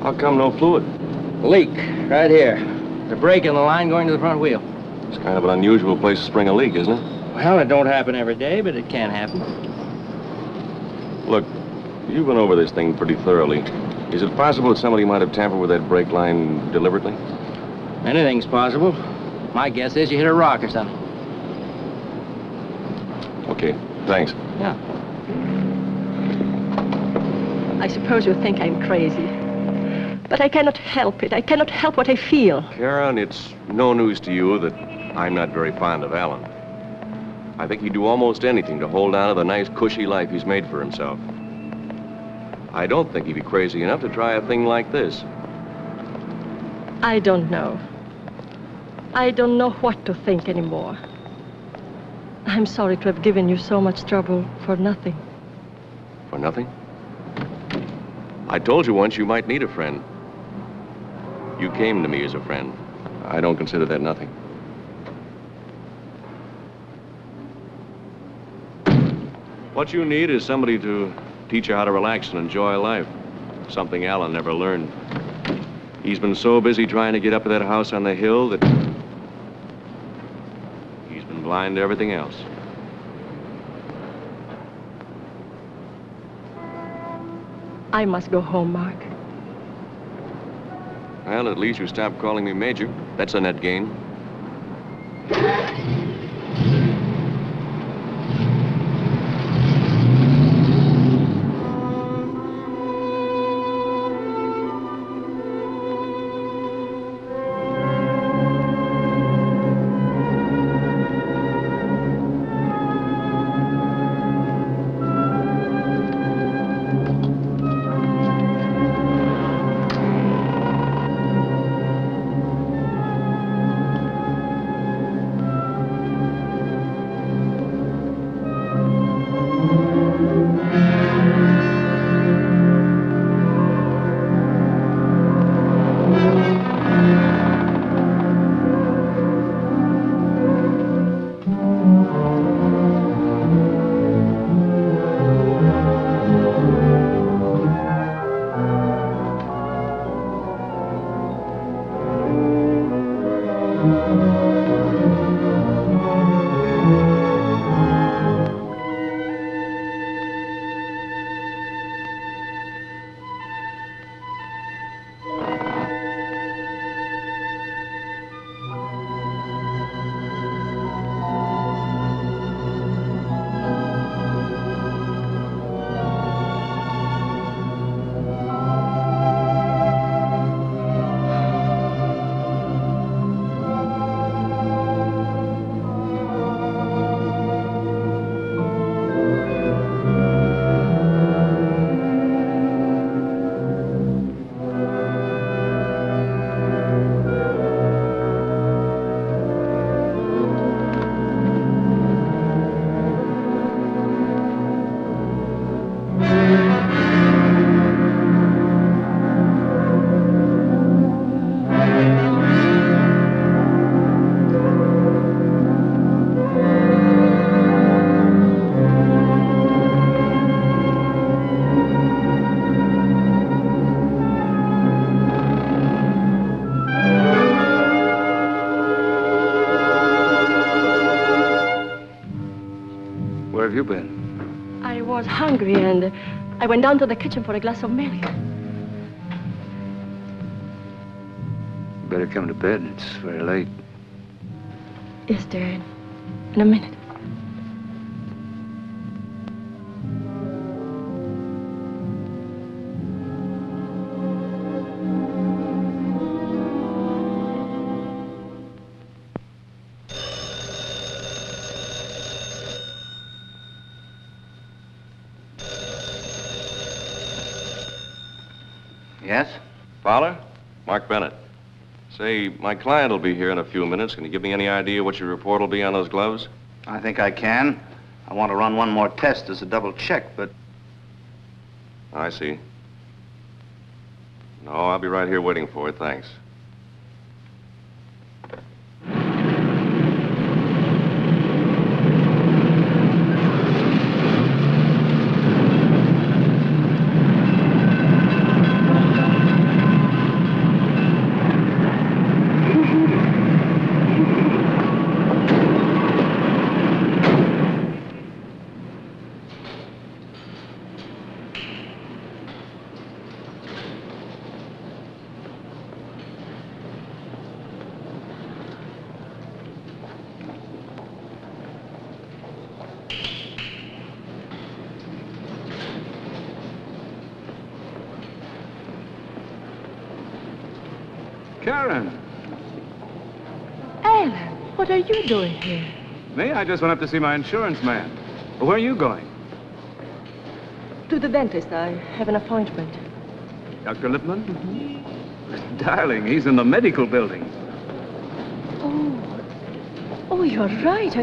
How come no fluid? Leak, right here. There's a break in the line going to the front wheel. It's kind of an unusual place to spring a leak, isn't it? Well, it don't happen every day, but it can happen. Look, you've been over this thing pretty thoroughly. Is it possible that somebody might have tampered with that brake line deliberately? Anything's possible. My guess is you hit a rock or something. Okay, thanks. Yeah. I suppose you think I'm crazy. But I cannot help it. I cannot help what I feel. Karen, it's no news to you that I'm not very fond of Alan. I think he'd do almost anything to hold on to the nice, cushy life he's made for himself. I don't think he'd be crazy enough to try a thing like this. I don't know. I don't know what to think anymore. I'm sorry to have given you so much trouble for nothing. For nothing? I told you once you might need a friend. You came to me as a friend. I don't consider that nothing. What you need is somebody to teach you how to relax and enjoy life. Something Alan never learned. He's been so busy trying to get up to that house on the hill that he's been blind to everything else. I must go home, Mark. Well, at least you stopped calling me Major. That's a net gain. Where have you been? I was hungry and I went down to the kitchen for a glass of milk. Better come to bed. It's very late. Yes, dear. In a minute. Yes? Fowler? Mark Bennett. Say, my client will be here in a few minutes. Can you give me any idea what your report will be on those gloves? I think I can. I want to run one more test as a double check, but... I see. No, I'll be right here waiting for it, thanks. Karen. Alan, what are you doing here? Me? I just went up to see my insurance man. Well, where are you going? To the dentist. I have an appointment. Dr. Lippman? Mm-hmm. Darling, he's in the medical building. Oh, Oh, you're right.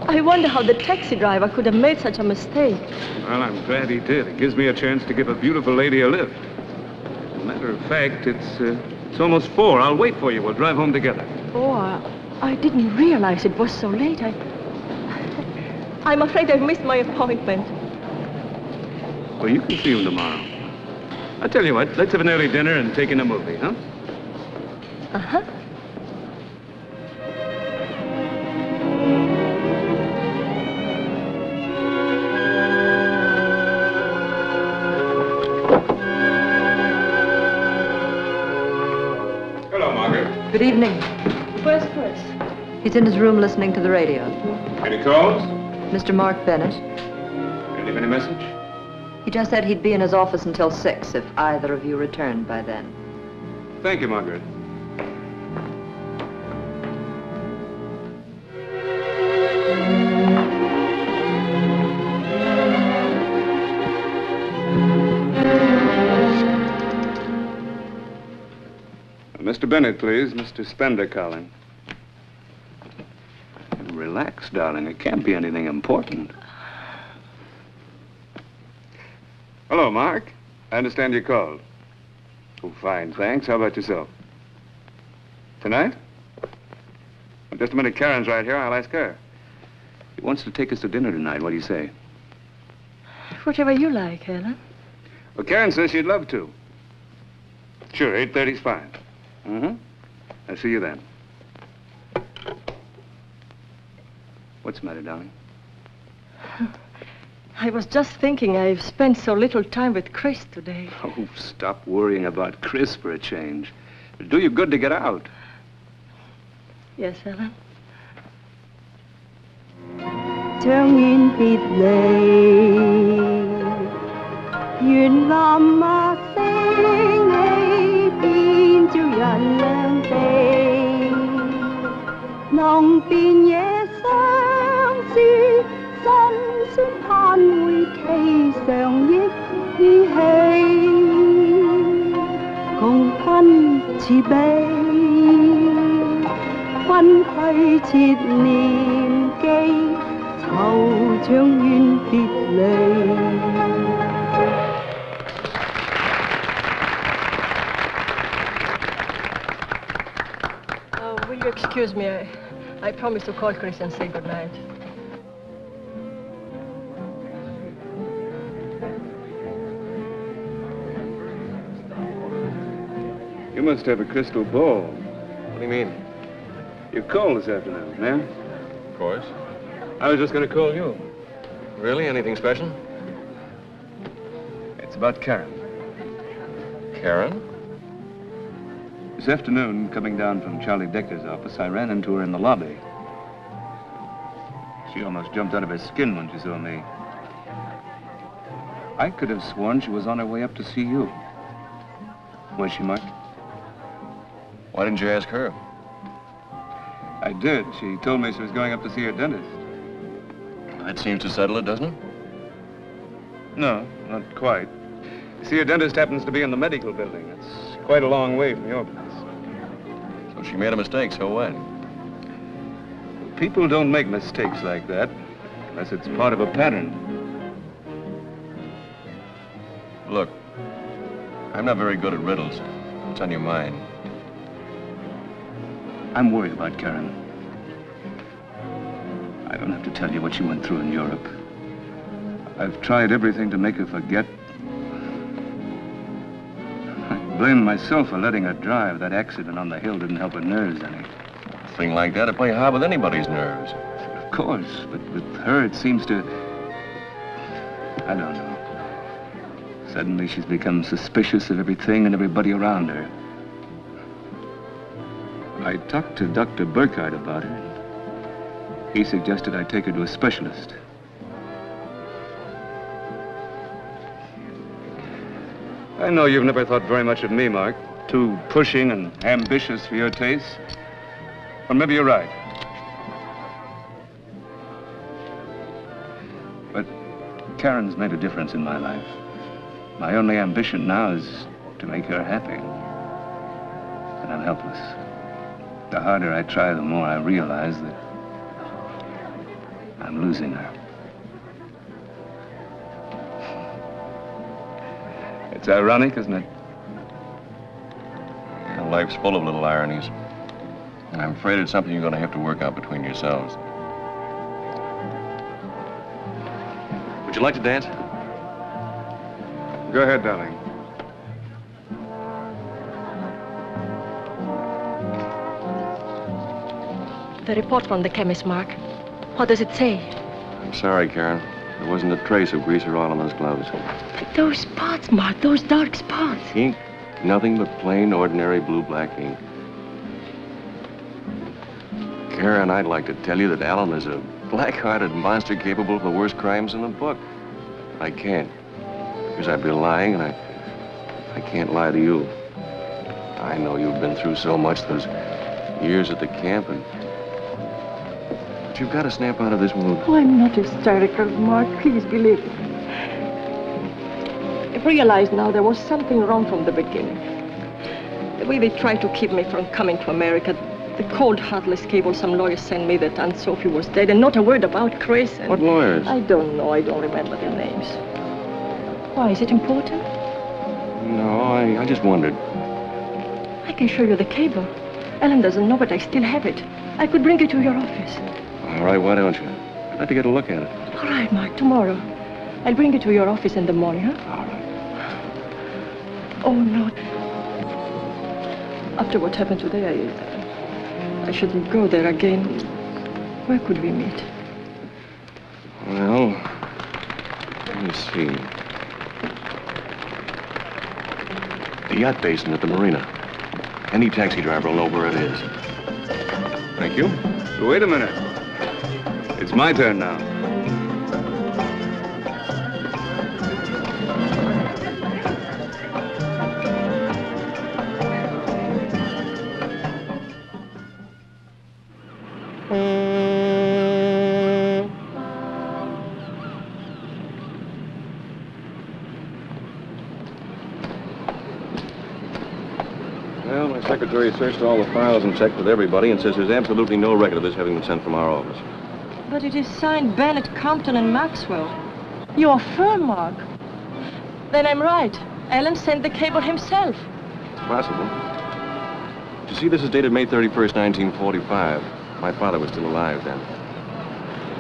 I wonder how the taxi driver could have made such a mistake. Well, I'm glad he did. It gives me a chance to give a beautiful lady a lift. As a matter of fact, it's almost 4. I'll wait for you. We'll drive home together. Oh, I didn't realize it was so late. I'm afraid I've missed my appointment. Well, you can see him tomorrow. I'll tell you what, let's have an early dinner and take in a movie, huh? Uh-huh. Hello, Margaret. Good evening. Where's Chris? He's in his room listening to the radio. Any calls? Mr. Mark Bennett. Leave any message? He just said he'd be in his office until 6 if either of you returned by then. Thank you, Margaret. Mr. Bennett, please. Mr. Spender calling. Relax, darling. It can't be anything important. Hello, Mark. I understand you called. Oh, fine, thanks. How about yourself? Tonight? Well, just a minute. Karen's right here. I'll ask her. He wants to take us to dinner tonight. What do you say? Whatever you like, Helen. Well, Karen says she'd love to. Sure, 8:30's fine. Mm-hmm. I'll see you then. What's the matter, darling? I was just thinking I've spent so little time with Chris today. Oh, stop worrying about Chris for a change. It'll do you good to get out. Yes, Helen. 將遠別離，願藍墨升起，變照人兩地，能辨野相思，辛酸盼會期常憶依稀，共吞慈悲，分虛設念記。 後將遠別離。Will you excuse me? I promised to call Chris and say good night. You must have a crystal ball. What do you mean? You called this afternoon, yeah? Of course. I was just going to call you. Really? Anything special? It's about Karen. Karen? This afternoon, coming down from Charlie Decker's office, I ran into her in the lobby. She almost jumped out of her skin when she saw me. I could have sworn she was on her way up to see you. Was she, Mark? Why didn't you ask her? I did. She told me she was going up to see her dentist. That seems to settle it, doesn't it? No, not quite. You see, her dentist happens to be in the medical building. It's quite a long way from your place. So she made a mistake, so what? People don't make mistakes like that unless it's part of a pattern. Look, I'm not very good at riddles. What's on your mind? I'm worried about Karen. I don't have to tell you what she went through in Europe. I've tried everything to make her forget. I blame myself for letting her drive. That accident on the hill didn't help her nerves any. A thing like that, to play hard with anybody's nerves. Of course, but with her it seems to... I don't know. Suddenly she's become suspicious of everything and everybody around her. I talked to Dr. Burkhardt about her. He suggested I take her to a specialist. I know you've never thought very much of me, Mark. Too pushing and ambitious for your taste. Or maybe you're right. But Karen's made a difference in my life. My only ambition now is to make her happy. And I'm helpless. The harder I try, the more I realize that I'm losing her. It's ironic, isn't it? Well, life's full of little ironies. And I'm afraid it's something you're going to have to work out between yourselves. Would you like to dance? Go ahead, darling. The report from the chemist, Mark. What does it say? I'm sorry, Karen. There wasn't a trace of grease or oil on those gloves. But those spots, Mark, those dark spots. Ink? Nothing but plain, ordinary blue-black ink. Karen, I'd like to tell you that Alan is a black-hearted monster capable of the worst crimes in the book. I can't, because I'd be lying, and I can't lie to you. I know you've been through so much those years at the camp, but you've got to snap out of this mood. Oh, I'm not hysterical, Mark. Please believe me. I've realized now there was something wrong from the beginning. The way they tried to keep me from coming to America, the cold, heartless cable some lawyers sent me that Aunt Sophie was dead, and not a word about Chris. And what lawyers? I don't know. I don't remember their names. Why, is it important? No, I just wondered. I can show you the cable. Ellen doesn't know, but I still have it. I could bring it to your office. All right, why don't you? I'd like to get a look at it. All right, Mark, tomorrow. I'll bring it to your office in the morning, huh? All right. Oh, no. After what happened today, I shouldn't go there again. Where could we meet? Well, let me see. The yacht basin at the marina. Any taxi driver will know where it is. Thank you. So wait a minute. It's my turn now. Well, my secretary searched all the files and checked with everybody and says there's absolutely no record of this having been sent from our office. But it is signed Bennett, Compton, and Maxwell. Your firm, Mark. Then I'm right. Alan sent the cable himself. It's possible. You see, this is dated May 31st, 1945. My father was still alive then.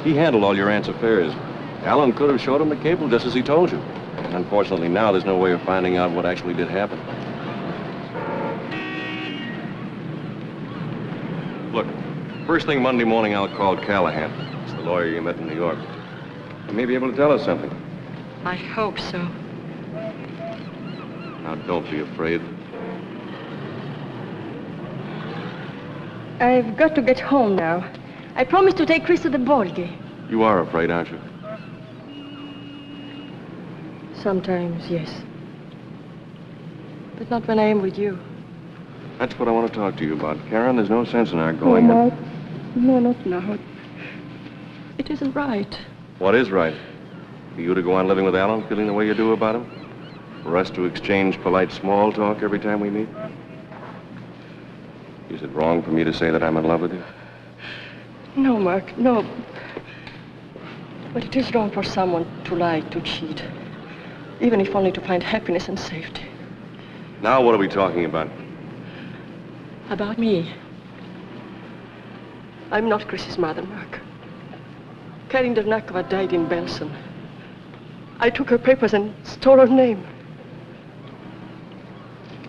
He handled all your aunt's affairs. Alan could have showed him the cable just as he told you. And unfortunately, now there's no way of finding out what actually did happen. Look, first thing Monday morning, I'll call Callahan. It's the lawyer you met in New York. He may be able to tell us something. I hope so. Now, don't be afraid. I've got to get home now. I promised to take Chris to the ball game. You are afraid, aren't you? Sometimes, yes. But not when I am with you. That's what I want to talk to you about. Karen, there's no sense in our going. No, Mark. No, not now. It isn't right. What is right? For you to go on living with Alan, feeling the way you do about him? For us to exchange polite small talk every time we meet? Is it wrong for me to say that I'm in love with you? No, Mark, no. But it is wrong for someone to lie, to cheat. Even if only to find happiness and safety. Now what are we talking about? About me. I'm not Chris's mother, Mark. Karin Dernakova died in Belsen. I took her papers and stole her name.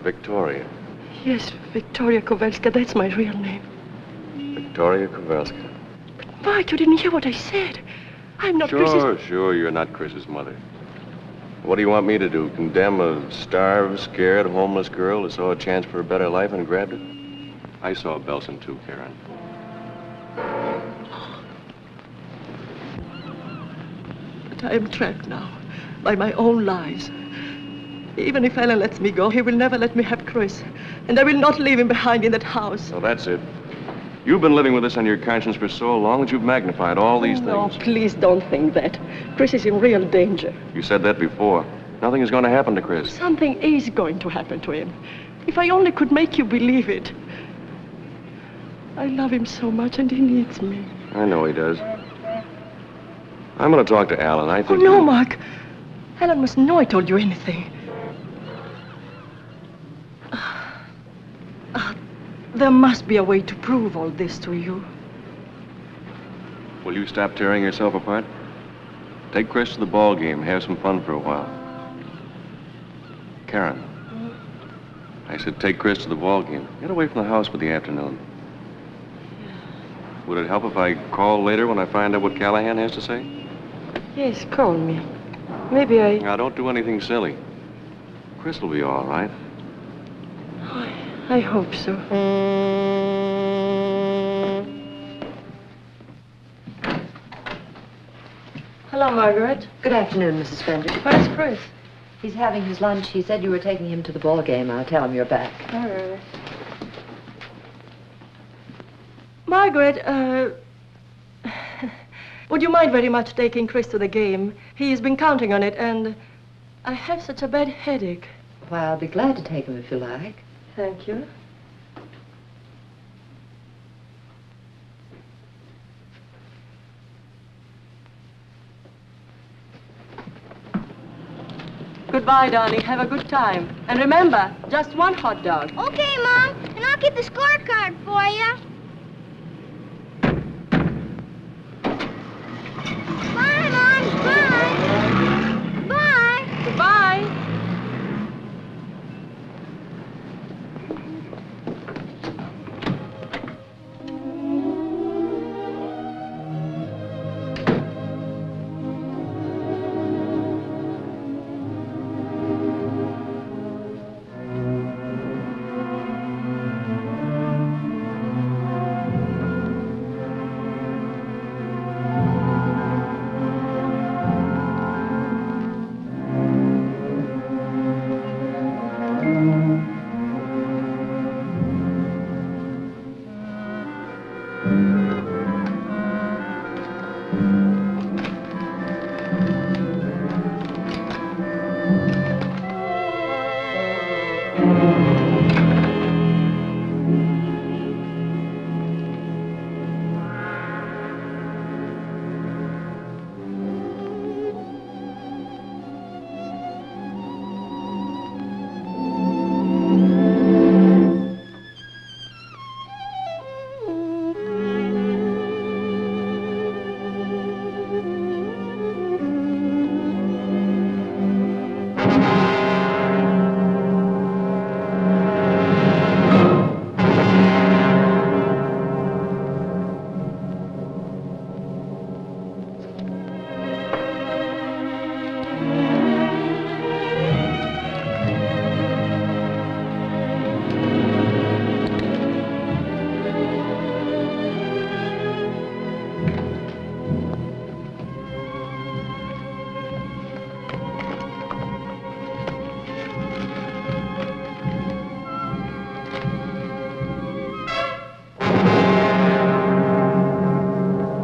Victoria. Yes, Victoria Kowalska, that's my real name. Victoria Kowalska. But Mark, you didn't hear what I said. I'm not Chris's... Sure, you're not Chris's mother. What do you want me to do? Condemn a starved, scared, homeless girl who saw a chance for a better life and grabbed it? I saw Belsen too, Karen. But I am trapped now by my own lies. Even if Alan lets me go, he will never let me have Chris. And I will not leave him behind in that house. So that's it. You've been living with this on your conscience for so long that you've magnified all these things. No, please don't think that. Chris is in real danger. You said that before. Nothing is going to happen to Chris. Something is going to happen to him. If I only could make you believe it. I love him so much, and he needs me. I know he does. I'm going to talk to Alan. I Oh, think... no, Mark. Alan must know I told you anything. There must be a way to prove all this to you. Will you stop tearing yourself apart? Take Chris to the ball game. Have some fun for a while. Karen. I said take Chris to the ball game. Get away from the house for the afternoon. Would it help if I call later when I find out what Callahan has to say? Yes, call me. Maybe I... Now, don't do anything silly. Chris will be all right. I hope so. Hello, Margaret. Good afternoon, Mrs. Fender. Where's Chris? He's having his lunch. He said you were taking him to the ball game. I'll tell him you're back. All right. Margaret, would you mind very much taking Chris to the game? He's been counting on it, and I have such a bad headache. Why, I'll be glad to take him if you like. Thank you. Goodbye, darling. Have a good time. And remember, just one hot dog. Okay, Mom. And I'll get the scorecard for you. Bye, Mom. Bye. Bye. Goodbye.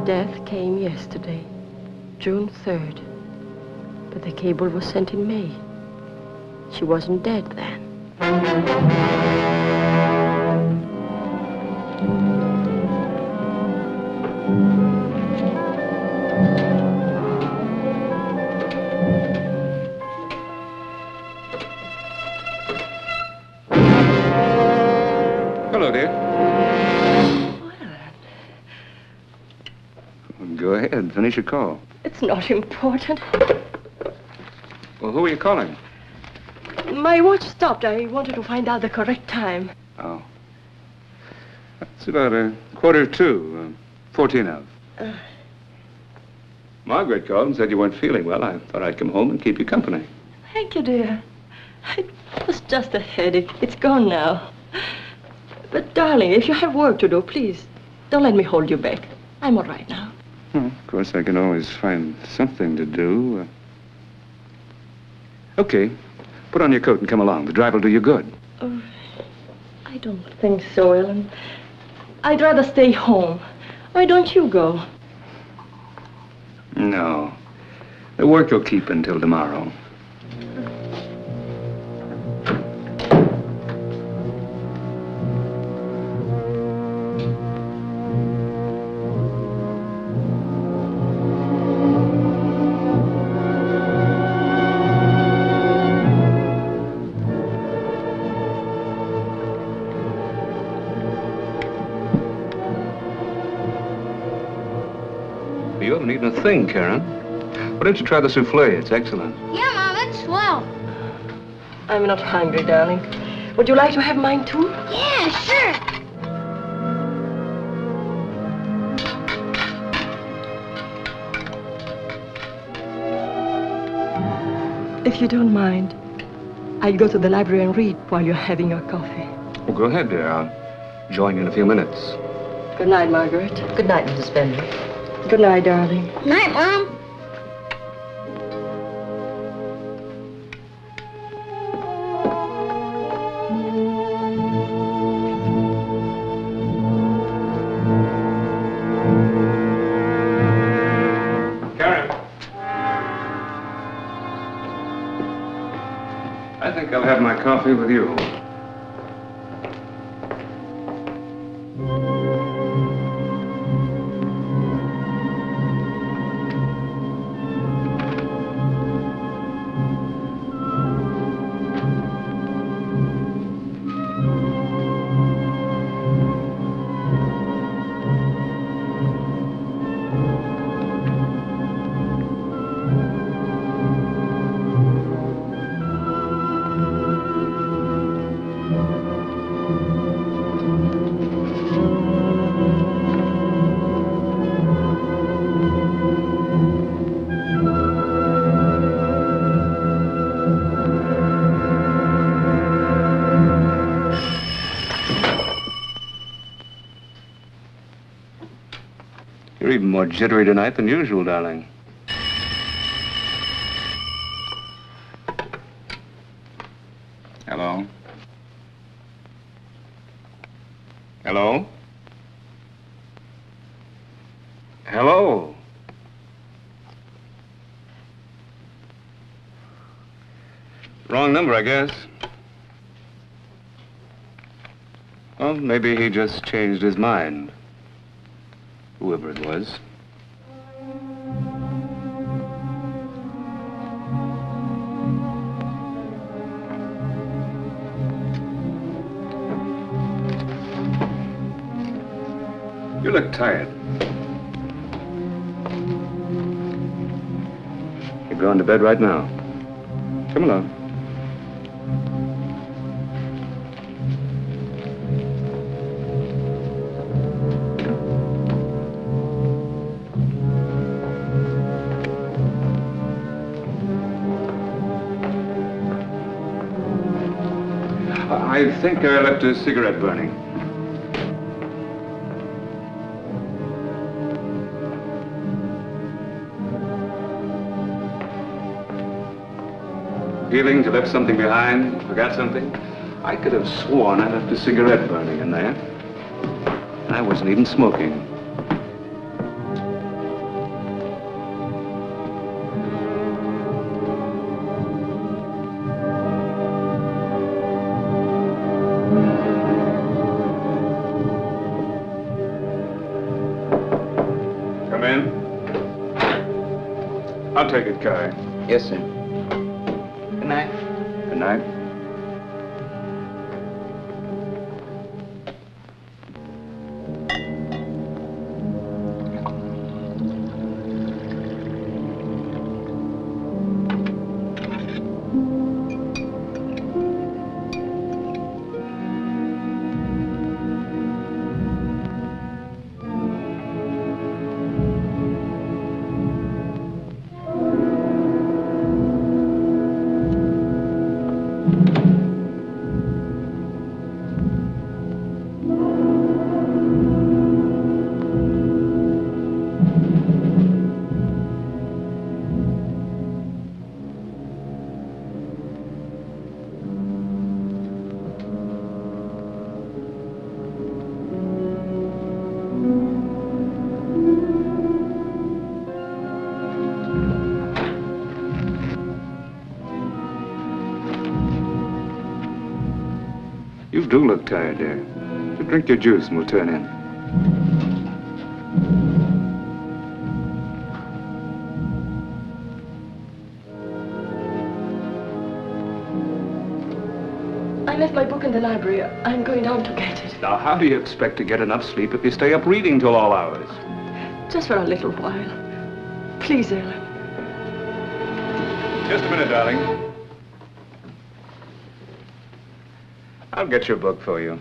Death came yesterday, June 3rd. But the cable was sent in May. She wasn't dead then. Hello, dear. Go ahead, finish your call. It's not important. Well, who are you calling? My watch stopped. I wanted to find out the correct time. Oh. It's about 1:45, 14 of. Margaret called and said you weren't feeling well. I thought I'd come home and keep you company. Thank you, dear. It was just a headache. It's gone now. But, darling, if you have work to do, please, don't let me hold you back. I'm all right now. Well, of course, I can always find something to do. Okay. Put on your coat and come along. The drive will do you good. Oh, I don't think so, Ellen. I'd rather stay home. Why don't you go? No. The work will keep until tomorrow. thing, Karen. Why don't you try the souffle? It's excellent. Yeah, Mom, it's swell. I'm not hungry, darling. Would you like to have mine too? Yeah, sure. If you don't mind, I'll go to the library and read while you're having your coffee. Well, go ahead, dear. I'll join you in a few minutes. Good night, Margaret. Good night, Mrs. Bender. Good night, darling. Night, Mom. Karen. I think I'll have my coffee with you. You're even more jittery tonight than usual, darling. Hello? Hello? Hello? Wrong number, I guess. Well, maybe he just changed his mind. Whoever it was. You look tired. You're going to bed right now. Come along. I think I left a cigarette burning. Feeling you left something behind, forgot something? I could have sworn I left a cigarette burning in there. I wasn't even smoking. Come in. I'll take it, Kai. Yes, sir. Good night. Good night. You do look tired, dear. You drink your juice and we'll turn in. I left my book in the library. I'm going down to get it. Now, how do you expect to get enough sleep if you stay up reading till all hours? Just for a little while. Please, Ellen. Just a minute, darling. I'll get your book for you.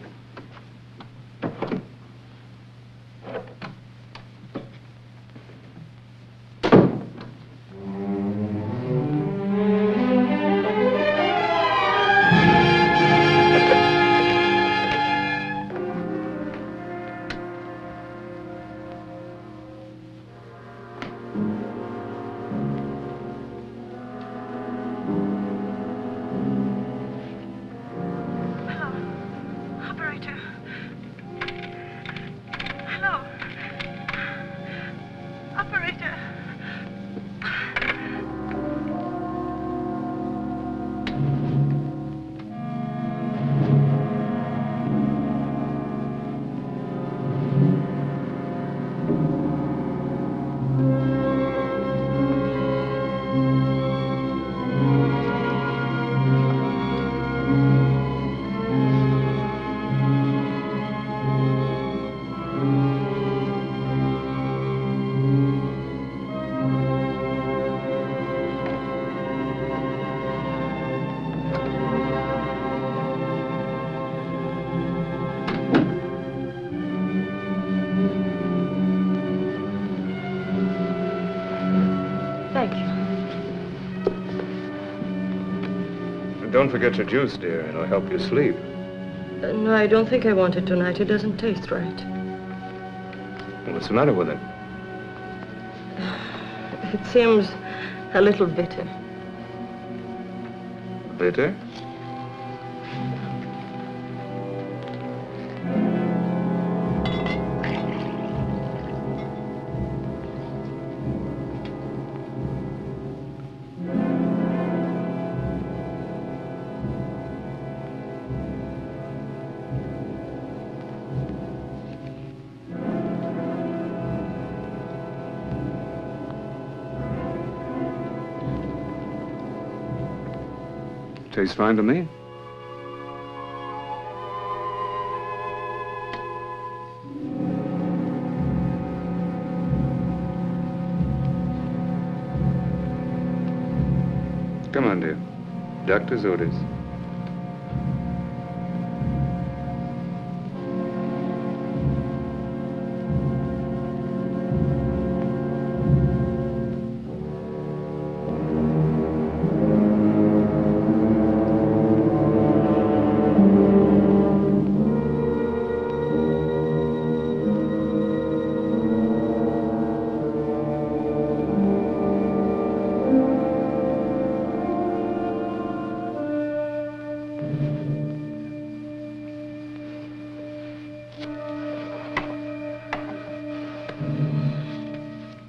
Don't forget your juice, dear. It'll help you sleep. No, I don't think I want it tonight. It doesn't taste right. What's the matter with it? It seems a little bitter. Bitter? Tastes fine to me. Come on, dear. Doctor's orders.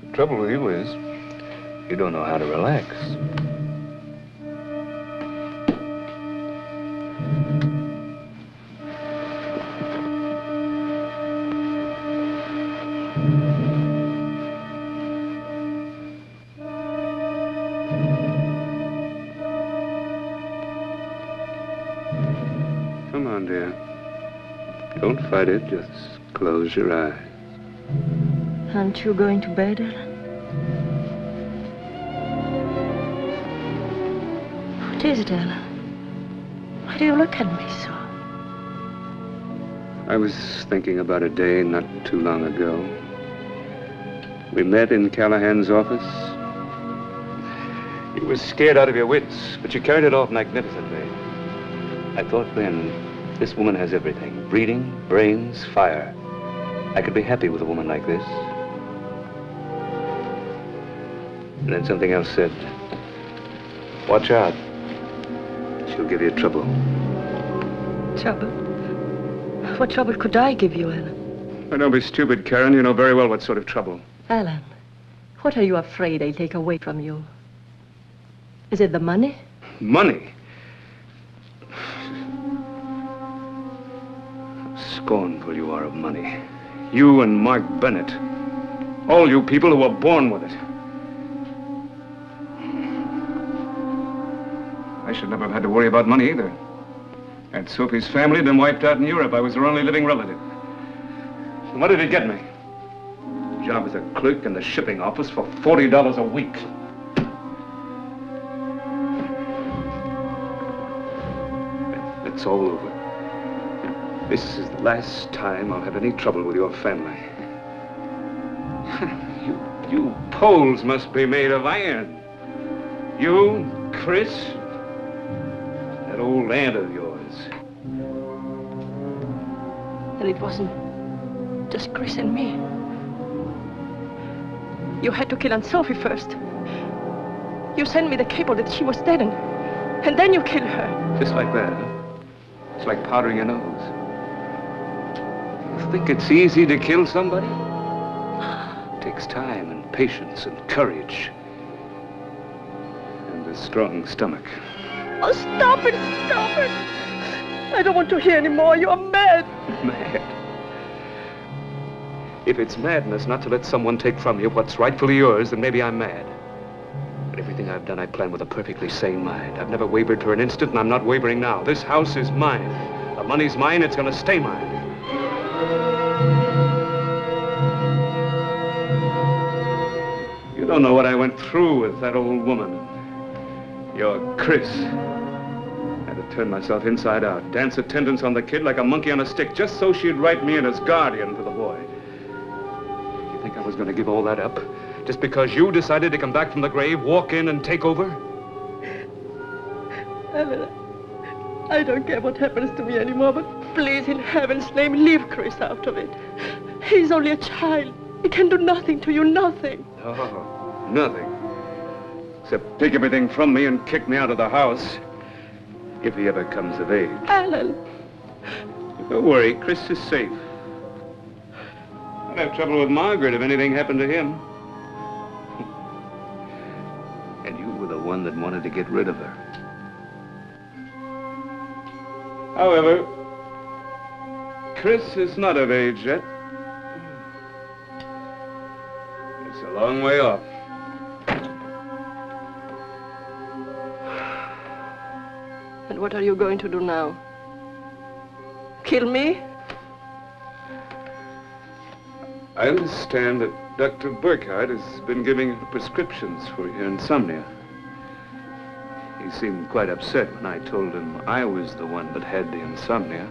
The trouble with you is, you don't know how to relax. Come on, dear. Don't fight it, just close your eyes. Aren't you going to bed, Ellen? What is it, Ellen? Why do you look at me so? I was thinking about a day not too long ago. We met in Callahan's office. You were scared out of your wits, but you carried it off magnificently. I thought then, this woman has everything. Breeding, brains, fire. I could be happy with a woman like this. And then something else said, watch out. She'll give you trouble. Trouble? What trouble could I give you, Ellen? Oh, don't be stupid, Karen. You know very well what sort of trouble. Ellen, what are you afraid I'll take away from you? Is it the money? Money? Scornful you are of money. You and Mark Bennett. All you people who were born with it. I should never have had to worry about money either. Aunt Sophie's family had been wiped out in Europe. I was her only living relative. And what did it get me? job as a clerk in the shipping office for $40 a week. It's all over. This is the last time I'll have any trouble with your family. You Poles must be made of iron. You, Chris, that old aunt of yours. And it wasn't just Chris and me. You had to kill Aunt Sophie first. You sent me the cable that she was dead, and then you killed her. Just like that, huh? It's like powdering your nose. You think it's easy to kill somebody? It takes time and patience and courage. And a strong stomach. Oh, stop it, stop it. I don't want to hear anymore. You're mad. Mad? If it's madness not to let someone take from you what's rightfully yours, then maybe I'm mad. But everything I've done, I planned with a perfectly sane mind. I've never wavered for an instant, and I'm not wavering now. This house is mine. The money's mine, it's gonna stay mine. You don't know what I went through with that old woman. Your Chris. I had to turn myself inside out, dance attendance on the kid like a monkey on a stick, just so she'd write me in as guardian for the boy. You think I was gonna give all that up? Just because you decided to come back from the grave, walk in and take over? Ellen, I don't care what happens to me anymore, but please, in heaven's name, leave Chris out of it. He's only a child. He can do nothing to you, nothing. Oh, nothing. Except take everything from me and kick me out of the house. If he ever comes of age. Alan! Don't worry, Chris is safe. I'd have trouble with Margaret if anything happened to him. And you were the one that wanted to get rid of her. However, Chris is not of age yet. It's a long way off. And what are you going to do now? Kill me? I understand that Dr. Burkhardt has been giving prescriptions for your insomnia. He seemed quite upset when I told him I was the one that had the insomnia,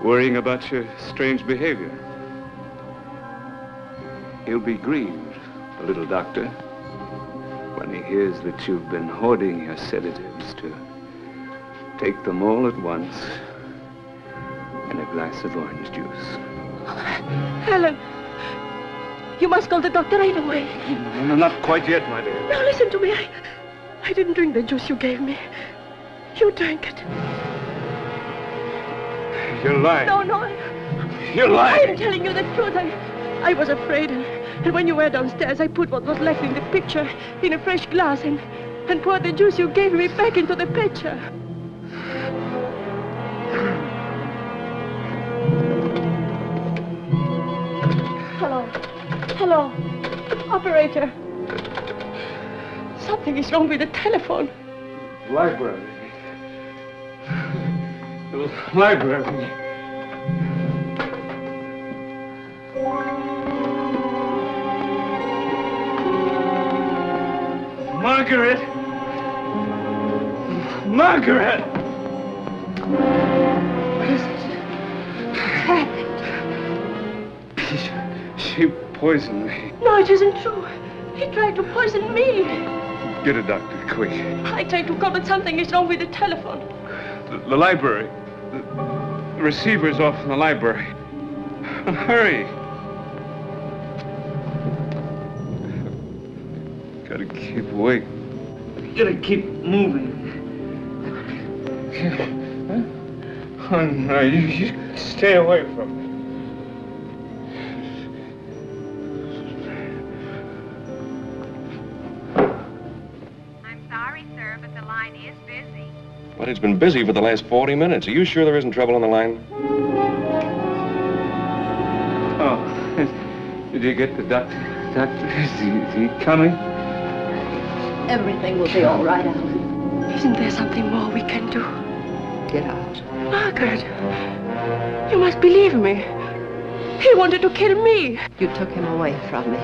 worrying about your strange behavior. He'll be grieved, the little doctor, when he hears that you've been hoarding your sedatives to take them all at once in a glass of orange juice. Helen, you must call the doctor right away. No, not quite yet, my dear. Now listen to me. I didn't drink the juice you gave me. You drank it. You're lying. No. You're lying. I'm telling you the truth. I was afraid. And when you were downstairs, I put what was left in the pitcher in a fresh glass and poured the juice you gave me back into the pitcher. Hello. Operator. Something is wrong with the telephone. Library. The library. Margaret! Margaret! She poisoned me. No, it isn't true. He tried to poison me. Get a doctor, quick. I tried to call, but something is wrong with the telephone. The library. The receiver's off in the library. Hurry. Gotta keep awake. Gotta keep moving. Oh, no, you stay away from me. Well, it's been busy for the last 40 minutes. Are you sure there isn't trouble on the line? Oh, did you get the doctor? Doctor, is he coming? Everything will be all right, Alan. Isn't there something more we can do? Get out. Margaret, you must believe me. He wanted to kill me. You took him away from me.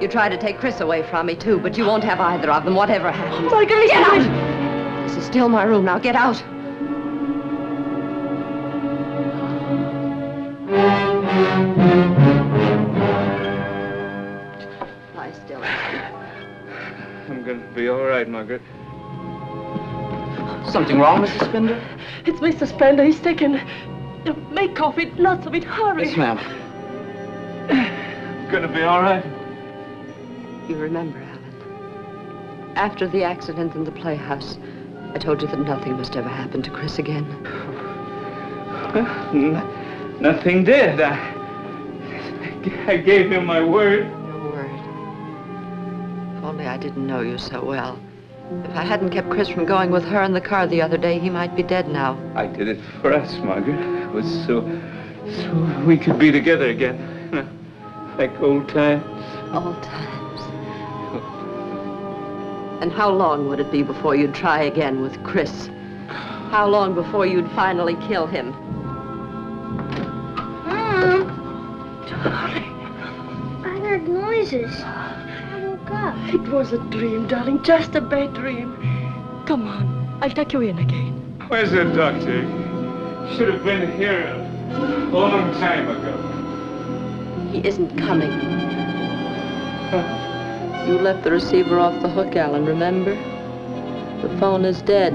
You tried to take Chris away from me, too, but you won't have either of them, whatever happens. Margaret, get out! This is still my room. Now get out. Lie still. I'm gonna be all right, Margaret. Something wrong, Mrs. Spender? It's Mr. Spender. He's taken. Make coffee, lots of it. Hurry. Yes, ma'am. Gonna be all right. You remember, Alan, after the accident in the playhouse, I told you that nothing must ever happen to Chris again. Nothing did. I gave him my word. Your word. If only I didn't know you so well. If I hadn't kept Chris from going with her in the car the other day, he might be dead now. I did it for us, Margaret. It was so we could be together again. Like old times. Old times. And how long would it be before you'd try again with Chris? How long before you'd finally kill him? Mom! Darling. I heard noises. I woke up. It was a dream, darling, just a bad dream. Come on, I'll take you in again. Where's the doctor? Should have been here a long time ago. He isn't coming. You left the receiver off the hook, Alan, remember? The phone is dead.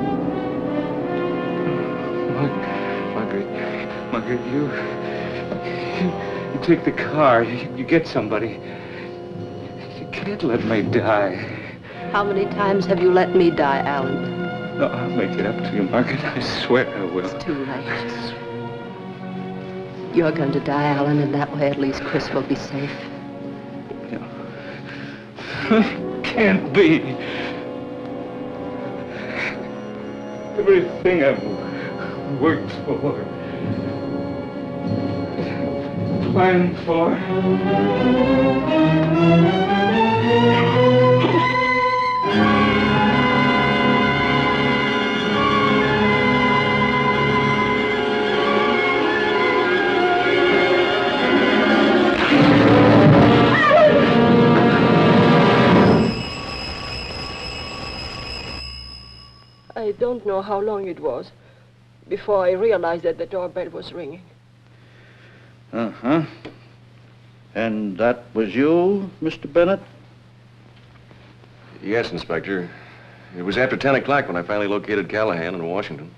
Margaret, you take the car. You get somebody. You can't let me die. How many times have you let me die, Alan? No, I'll make it up to you, Margaret. I swear I will. It's too late. You're going to die, Alan, and that way at least Chris will be safe. Can't be. Everything I've worked for, planned for. I don't know how long it was before I realized that the doorbell was ringing. Uh-huh. And that was you, Mr. Bennett? Yes, Inspector. It was after 10 o'clock when I finally located Callahan in Washington.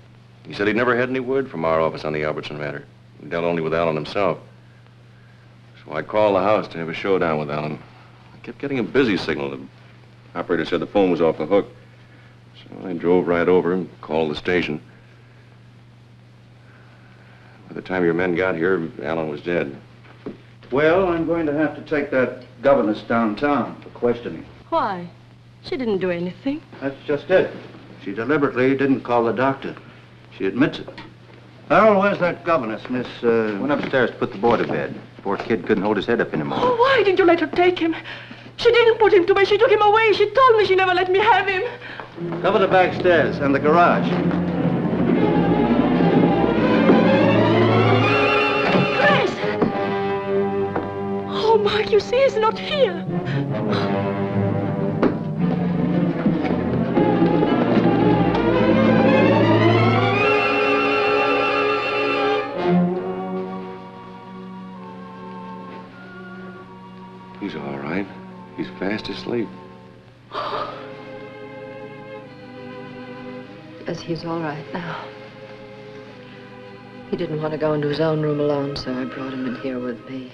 He said he'd never had any word from our office on the Albertson matter. He dealt only with Alan himself. So I called the house to have a showdown with Alan. I kept getting a busy signal. The operator said the phone was off the hook. So I drove right over and called the station. By the time your men got here, Alan was dead. Well, I'm going to have to take that governess downtown for questioning. Why? She didn't do anything. That's just it. She deliberately didn't call the doctor. She admits it. Harold, where's that governess, Miss, Went upstairs to put the boy to bed. Poor kid couldn't hold his head up anymore. Oh, why didn't you let her take him? She didn't put him to bed. She took him away. She told me she never let me have him. Cover the back stairs and the garage. Chris! Oh, Mark, you see, he's not here. He's all right. He's fast asleep. Yes, he's all right now. He didn't want to go into his own room alone, so I brought him in here with me.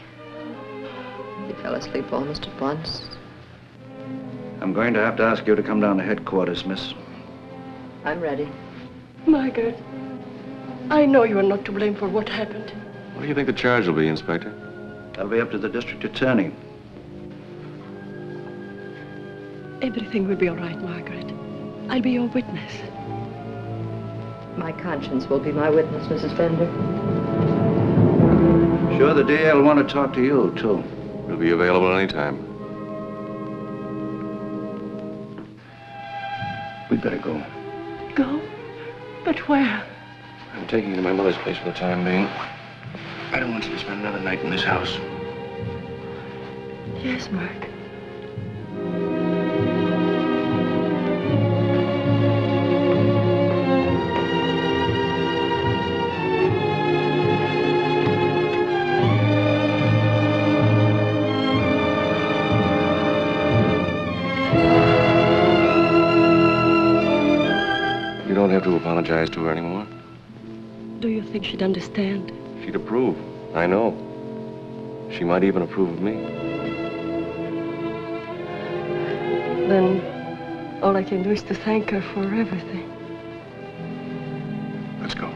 He fell asleep almost at once. I'm going to have to ask you to come down to headquarters, miss. I'm ready. Margaret, I know you are not to blame for what happened. What do you think the charge will be, Inspector? That'll be up to the district attorney. Everything will be all right, Margaret. I'll be your witness. My conscience will be my witness, Mrs. Fender. Sure, the DA will want to talk to you, too. We'll be available anytime. We'd better go. Go? But where? I'm taking you to my mother's place for the time being. I don't want you to spend another night in this house. Yes, Mark. You don't have to apologize to her anymore. Do you think she'd understand? She'd approve. I know. She might even approve of me. Then all I can do is to thank her for everything. Let's go.